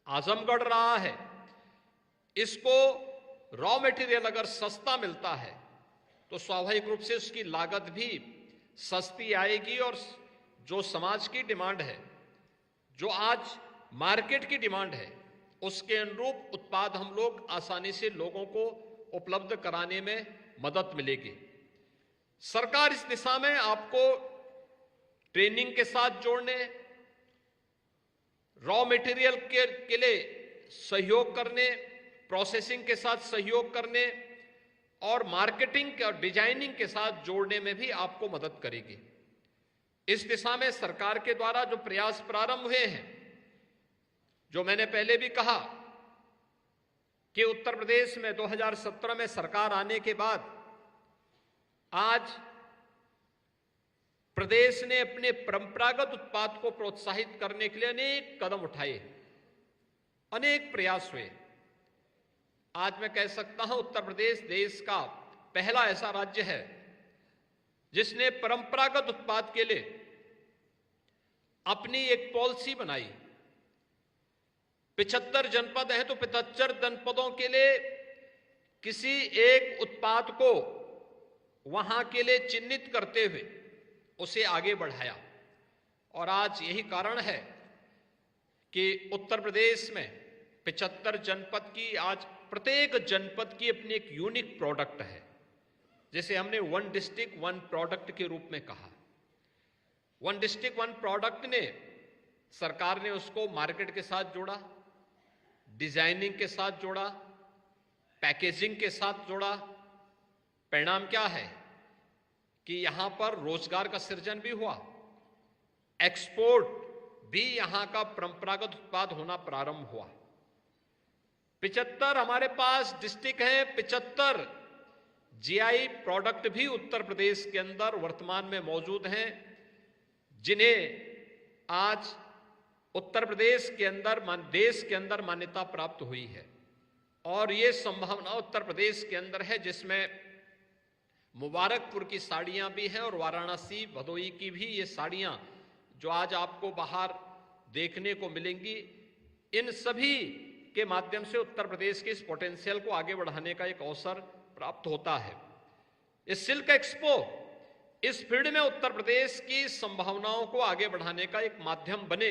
आजमगढ़ रहा है, इसको रॉ मटेरियल अगर सस्ता मिलता है तो स्वाभाविक रूप से उसकी लागत भी सस्ती आएगी, और जो समाज की डिमांड है, जो आज मार्केट की डिमांड है, उसके अनुरूप उत्पाद हम लोग आसानी से लोगों को उपलब्ध कराने में मदद मिलेगी। सरकार इस दिशा में आपको ट्रेनिंग के साथ जोड़ने, रॉ मटेरियल के लिए सहयोग करने, प्रोसेसिंग के साथ सहयोग करने, और मार्केटिंग और डिजाइनिंग के साथ जोड़ने में भी आपको मदद करेगी। इस दिशा में सरकार के द्वारा जो प्रयास प्रारंभ हुए हैं, जो मैंने पहले भी कहा कि उत्तर प्रदेश में 2017 में सरकार आने के बाद आज प्रदेश ने अपने परंपरागत उत्पाद को प्रोत्साहित करने के लिए अनेक कदम उठाए, अनेक प्रयास हुए। आज मैं कह सकता हूं उत्तर प्रदेश देश का पहला ऐसा राज्य है जिसने परंपरागत उत्पाद के लिए अपनी एक पॉलिसी बनाई। 75 जनपद हैं तो 75 जनपदों के लिए किसी एक उत्पाद को वहां के लिए चिन्हित करते हुए उसे आगे बढ़ाया। और आज यही कारण है कि उत्तर प्रदेश में 75 जनपद की, आज प्रत्येक जनपद की अपनी एक यूनिक प्रोडक्ट है, जिसे हमने वन डिस्ट्रिक्ट वन प्रोडक्ट के रूप में कहा। वन डिस्ट्रिक्ट वन प्रोडक्ट ने, सरकार ने उसको मार्केट के साथ जोड़ा, डिजाइनिंग के साथ जोड़ा, पैकेजिंग के साथ जोड़ा। परिणाम क्या है कि यहां पर रोजगार का सृजन भी हुआ, एक्सपोर्ट भी यहां का परंपरागत उत्पाद होना प्रारंभ हुआ। 75 हमारे पास डिस्ट्रिक्ट हैं, 75 जीआई प्रोडक्ट भी उत्तर प्रदेश के अंदर वर्तमान में मौजूद हैं, जिन्हें आज उत्तर प्रदेश के अंदर, देश के अंदर मान्यता प्राप्त हुई है। और ये संभावना उत्तर प्रदेश के अंदर है, जिसमें मुबारकपुर की साड़ियां भी हैं और वाराणसी भदोई की भी ये साड़ियां जो आज आपको बाहर देखने को मिलेंगी, इन सभी के माध्यम से उत्तर प्रदेश के इस पोटेंशियल को आगे बढ़ाने का एक अवसर प्राप्त होता है। इस सिल्क एक्सपो इस फील्ड में उत्तर प्रदेश की संभावनाओं को आगे बढ़ाने का एक माध्यम बने,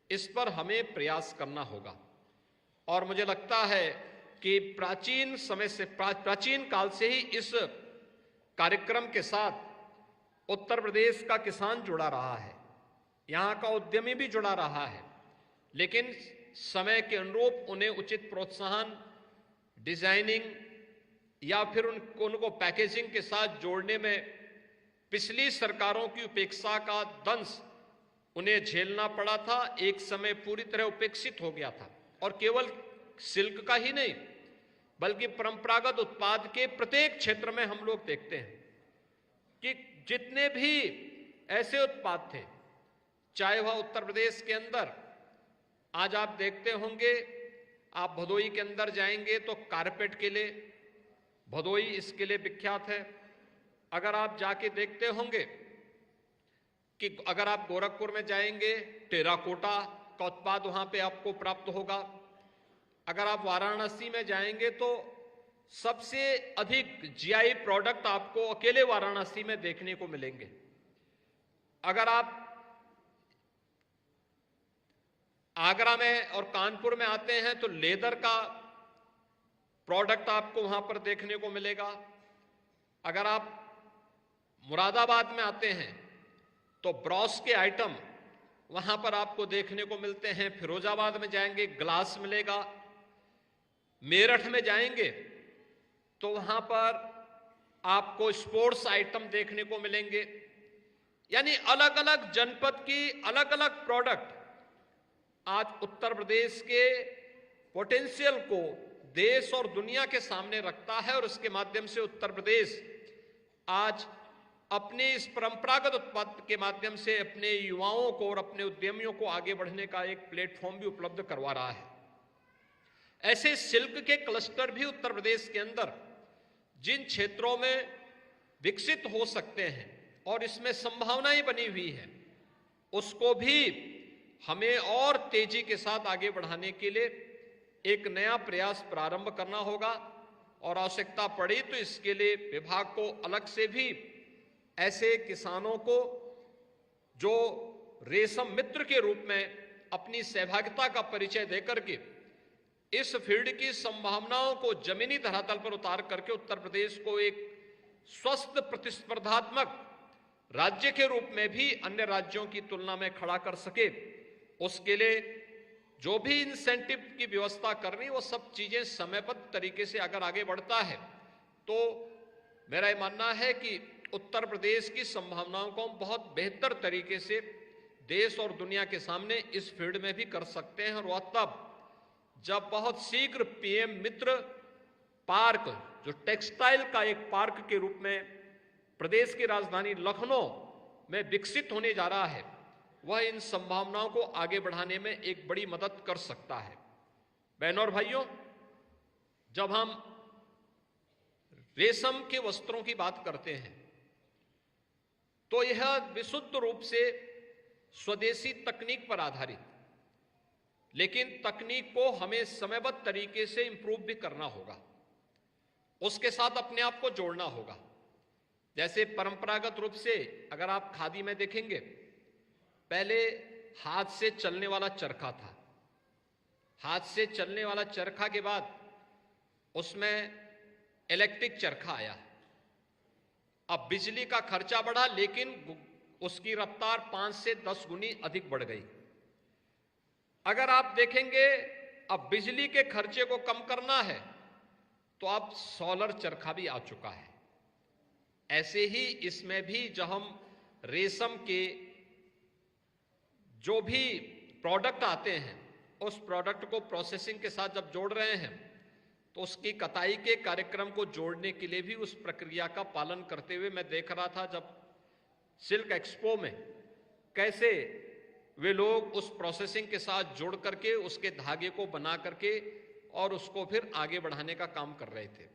इस पर हमें प्रयास करना होगा। और मुझे लगता है कि प्राचीन समय से, प्राचीन काल से ही इस कार्यक्रम के साथ उत्तर प्रदेश का किसान जुड़ा रहा है, यहां का उद्यमी भी जुड़ा रहा है, लेकिन समय के अनुरूप उन्हें उचित प्रोत्साहन, डिजाइनिंग या फिर उनको पैकेजिंग के साथ जोड़ने में पिछली सरकारों की उपेक्षा का दंश उन्हें झेलना पड़ा था। एक समय पूरी तरह उपेक्षित हो गया था। और केवल सिल्क का ही नहीं, बल्कि परंपरागत उत्पाद के प्रत्येक क्षेत्र में हम लोग देखते हैं कि जितने भी ऐसे उत्पाद थे, चाहे वह उत्तर प्रदेश के अंदर, आज आप देखते होंगे, आप भदोई के अंदर जाएंगे तो कारपेट के लिए भदोई इसके लिए विख्यात है। अगर आप जाके देखते होंगे कि अगर आप गोरखपुर में जाएंगे, टेराकोटा का उत्पाद वहां पे आपको प्राप्त होगा। अगर आप वाराणसी में जाएंगे तो सबसे अधिक जीआई प्रोडक्ट आपको अकेले वाराणसी में देखने को मिलेंगे। अगर आप आगरा में और कानपुर में आते हैं तो लेदर का प्रोडक्ट आपको वहां पर देखने को मिलेगा। अगर आप मुरादाबाद में आते हैं तो ब्रॉस के आइटम वहां पर आपको देखने को मिलते हैं। फिरोजाबाद में जाएंगे, ग्लास मिलेगा। मेरठ में जाएंगे तो वहां पर आपको स्पोर्ट्स आइटम देखने को मिलेंगे। यानी अलग अलग जनपद की अलग अलग प्रोडक्ट आज उत्तर प्रदेश के पोटेंशियल को देश और दुनिया के सामने रखता है। और उसके माध्यम से उत्तर प्रदेश आज अपने इस परंपरागत उत्पाद के माध्यम से अपने युवाओं को और अपने उद्यमियों को आगे बढ़ने का एक प्लेटफॉर्म भी उपलब्ध करवा रहा है। ऐसे सिल्क के क्लस्टर भी उत्तर प्रदेश के अंदर जिन क्षेत्रों में विकसित हो सकते हैं और इसमें संभावनाएं बनी हुई है, उसको भी हमें और तेजी के साथ आगे बढ़ाने के लिए एक नया प्रयास प्रारंभ करना होगा। और आवश्यकता पड़ी तो इसके लिए विभाग को अलग से भी ऐसे किसानों को जो रेशम मित्र के रूप में अपनी सहभागिता का परिचय देकर के इस फील्ड की संभावनाओं को जमीनी धरातल पर उतार करके उत्तर प्रदेश को एक स्वस्थ प्रतिस्पर्धात्मक राज्य के रूप में भी अन्य राज्यों की तुलना में खड़ा कर सके, उसके लिए जो भी इंसेंटिव की व्यवस्था करनी, वो सब चीजें समयबद्ध तरीके से अगर आगे बढ़ता है तो मेरा ये मानना है कि उत्तर प्रदेश की संभावनाओं को हम बहुत बेहतर तरीके से देश और दुनिया के सामने इस फील्ड में भी कर सकते हैं। और वह तब जब बहुत शीघ्र पीएम मित्र पार्क, जो टेक्सटाइल का एक पार्क के रूप में प्रदेश की राजधानी लखनऊ में विकसित होने जा रहा है, वह इन संभावनाओं को आगे बढ़ाने में एक बड़ी मदद कर सकता है। बहनों और भाइयों, जब हम रेशम के वस्त्रों की बात करते हैं तो यह विशुद्ध रूप से स्वदेशी तकनीक पर आधारित, लेकिन तकनीक को हमें समयबद्ध तरीके से इंप्रूव भी करना होगा, उसके साथ अपने आप को जोड़ना होगा। जैसे परंपरागत रूप से अगर आप खादी में देखेंगे, पहले हाथ से चलने वाला चरखा था, हाथ से चलने वाला चरखा के बाद उसमें इलेक्ट्रिक चरखा आया। अब बिजली का खर्चा बढ़ा, लेकिन उसकी रफ्तार 5 से 10 गुनी अधिक बढ़ गई। अगर आप देखेंगे, अब बिजली के खर्चे को कम करना है तो अब सोलर चरखा भी आ चुका है। ऐसे ही इसमें भी जब हम रेशम के जो भी प्रोडक्ट आते हैं, उस प्रोडक्ट को प्रोसेसिंग के साथ जब जोड़ रहे हैं तो उसकी कताई के कार्यक्रम को जोड़ने के लिए भी उस प्रक्रिया का पालन करते हुए मैं देख रहा था जब सिल्क एक्सपो में कैसे वे लोग उस प्रोसेसिंग के साथ जोड़ करके उसके धागे को बना करके और उसको फिर आगे बढ़ाने का काम कर रहे थे।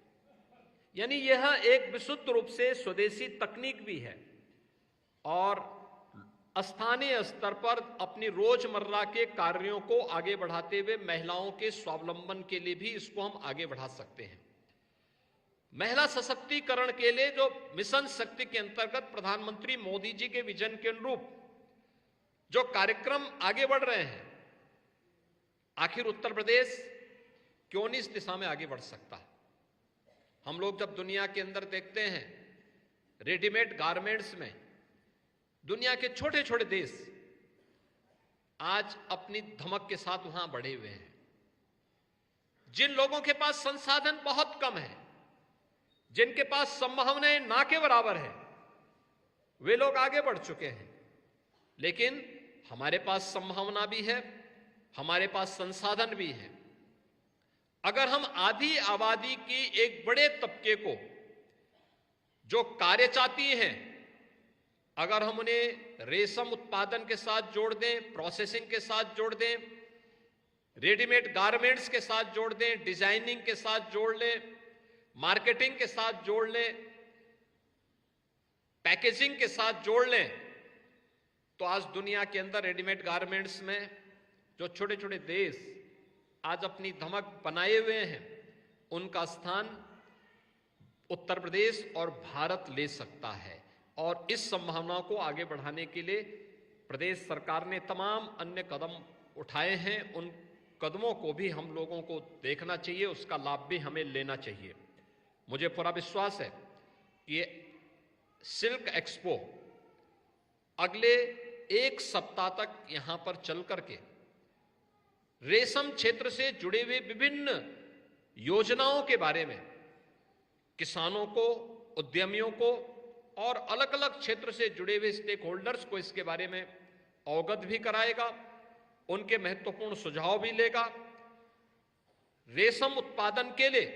यानी यह एक विशुद्ध रूप से स्वदेशी तकनीक भी है और स्थानीय स्तर पर अपनी रोजमर्रा के कार्यों को आगे बढ़ाते हुए महिलाओं के स्वावलंबन के लिए भी इसको हम आगे बढ़ा सकते हैं। महिला सशक्तिकरण के लिए जो मिशन शक्ति के अंतर्गत प्रधानमंत्री मोदी जी के विजन के अनुरूप जो कार्यक्रम आगे बढ़ रहे हैं, आखिर उत्तर प्रदेश क्यों नहीं इस दिशा में आगे बढ़ सकता? हम लोग जब दुनिया के अंदर देखते हैं, रेडीमेड गारमेंट्स में दुनिया के छोटे छोटे देश आज अपनी धमक के साथ वहां बढ़े हुए हैं। जिन लोगों के पास संसाधन बहुत कम है, जिनके पास संभावनाएं ना के बराबर है, वे लोग आगे बढ़ चुके हैं। लेकिन हमारे पास संभावना भी है, हमारे पास संसाधन भी है। अगर हम आधी आबादी की एक बड़े तबके को जो कार्य चाहती हैं, अगर हम उन्हें रेशम उत्पादन के साथ जोड़ दें, प्रोसेसिंग के साथ जोड़ दें, रेडीमेड गारमेंट्स के साथ जोड़ दें, डिजाइनिंग के साथ जोड़ लें, मार्केटिंग के साथ जोड़ लें, पैकेजिंग के साथ जोड़ लें, तो आज दुनिया के अंदर रेडीमेड गारमेंट्स में जो छोटे छोटे देश आज अपनी धमक बनाए हुए हैं, उनका स्थान उत्तर प्रदेश और भारत ले सकता है। और इस संभावनाओं को आगे बढ़ाने के लिए प्रदेश सरकार ने तमाम अन्य कदम उठाए हैं। उन कदमों को भी हम लोगों को देखना चाहिए, उसका लाभ भी हमें लेना चाहिए। मुझे पूरा विश्वास है कि ये सिल्क एक्सपो अगले 1 सप्ताह तक यहां पर चल करके रेशम क्षेत्र से जुड़े हुए विभिन्न योजनाओं के बारे में किसानों को, उद्यमियों को और अलग अलग क्षेत्र से जुड़े हुए स्टेक होल्डर्स को इसके बारे में अवगत भी कराएगा, उनके महत्वपूर्ण सुझाव भी लेगा। रेशम उत्पादन के लिए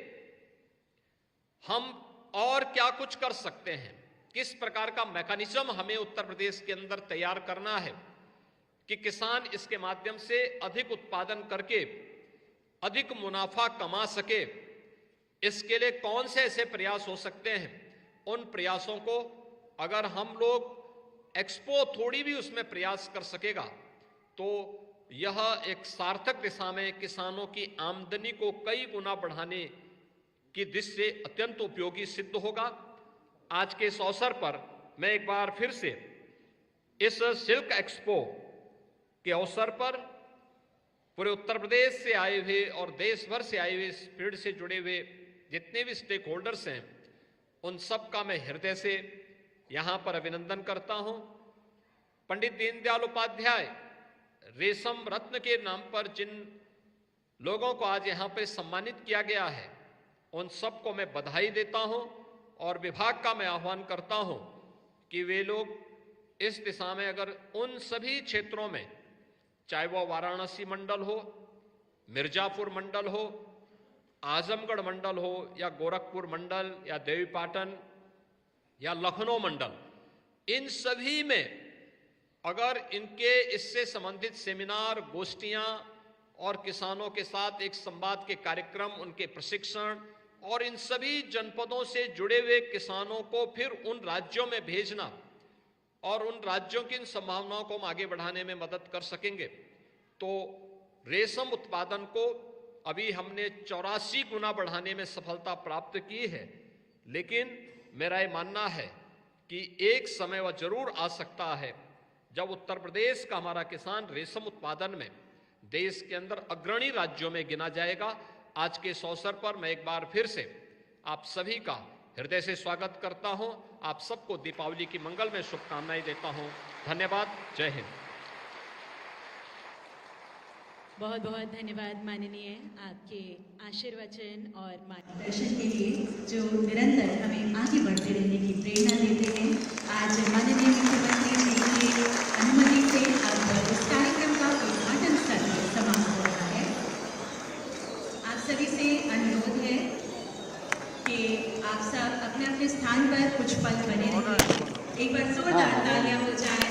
हम और क्या कुछ कर सकते हैं, किस प्रकार का मैकेनिज्म हमें उत्तर प्रदेश के अंदर तैयार करना है कि किसान इसके माध्यम से अधिक उत्पादन करके अधिक मुनाफा कमा सके, इसके लिए कौन से ऐसे प्रयास हो सकते हैं। उन प्रयासों को अगर हम लोग एक्सपो थोड़ी भी उसमें प्रयास कर सकेगा तो यह एक सार्थक दिशा में किसानों की आमदनी को कई गुना बढ़ाने की दृष्टि से अत्यंत उपयोगी सिद्ध होगा। आज के इस अवसर पर मैं एक बार फिर से इस सिल्क एक्सपो के अवसर पर पूरे उत्तर प्रदेश से आए हुए और देश भर से आए हुए इस फील्ड से जुड़े हुए जितने भी स्टेक होल्डर्स हैं, उन सब का मैं हृदय से यहां पर अभिनंदन करता हूं। पंडित दीनदयाल उपाध्याय रेशम रत्न के नाम पर जिन लोगों को आज यहां पर सम्मानित किया गया है, उन सबको मैं बधाई देता हूं और विभाग का मैं आह्वान करता हूं कि वे लोग इस दिशा में अगर उन सभी क्षेत्रों में, चाहे वो वाराणसी मंडल हो, मिर्जापुर मंडल हो, आजमगढ़ मंडल हो या गोरखपुर मंडल या देवीपाटन या लखनऊ मंडल, इन सभी में अगर इनके इससे संबंधित सेमिनार, गोष्ठियां और किसानों के साथ एक संवाद के कार्यक्रम, उनके प्रशिक्षण और इन सभी जनपदों से जुड़े हुए किसानों को फिर उन राज्यों में भेजना और उन राज्यों की इन संभावनाओं को हम आगे बढ़ाने में मदद कर सकेंगे। तो रेशम उत्पादन को अभी हमने 84 गुना बढ़ाने में सफलता प्राप्त की है, लेकिन मेरा ये मानना है कि एक समय वह जरूर आ सकता है जब उत्तर प्रदेश का हमारा किसान रेशम उत्पादन में देश के अंदर अग्रणी राज्यों में गिना जाएगा। आज के इस अवसर पर मैं एक बार फिर से आप सभी का हृदय से स्वागत करता हूं। आप सबको दीपावली की मंगलमय शुभकामनाएं देता हूं। धन्यवाद। जय हिंद। बहुत बहुत धन्यवाद माननीय, आपके आशीर्वचन और मार्गदर्शन के लिए जो निरंतर हमें आगे बढ़ते रहने की प्रेरणा देते हैं। आज माननीय मुख्यमंत्री जी की अनुमति से अब इस कार्यक्रम का उद्घाटन सत्र समाप्त हो रहा है। आप सभी से अनुरोध है कि आप सब अपने अपने स्थान पर कुछ पल बने रहें। एक बार जोरदार तालियां हो जाए।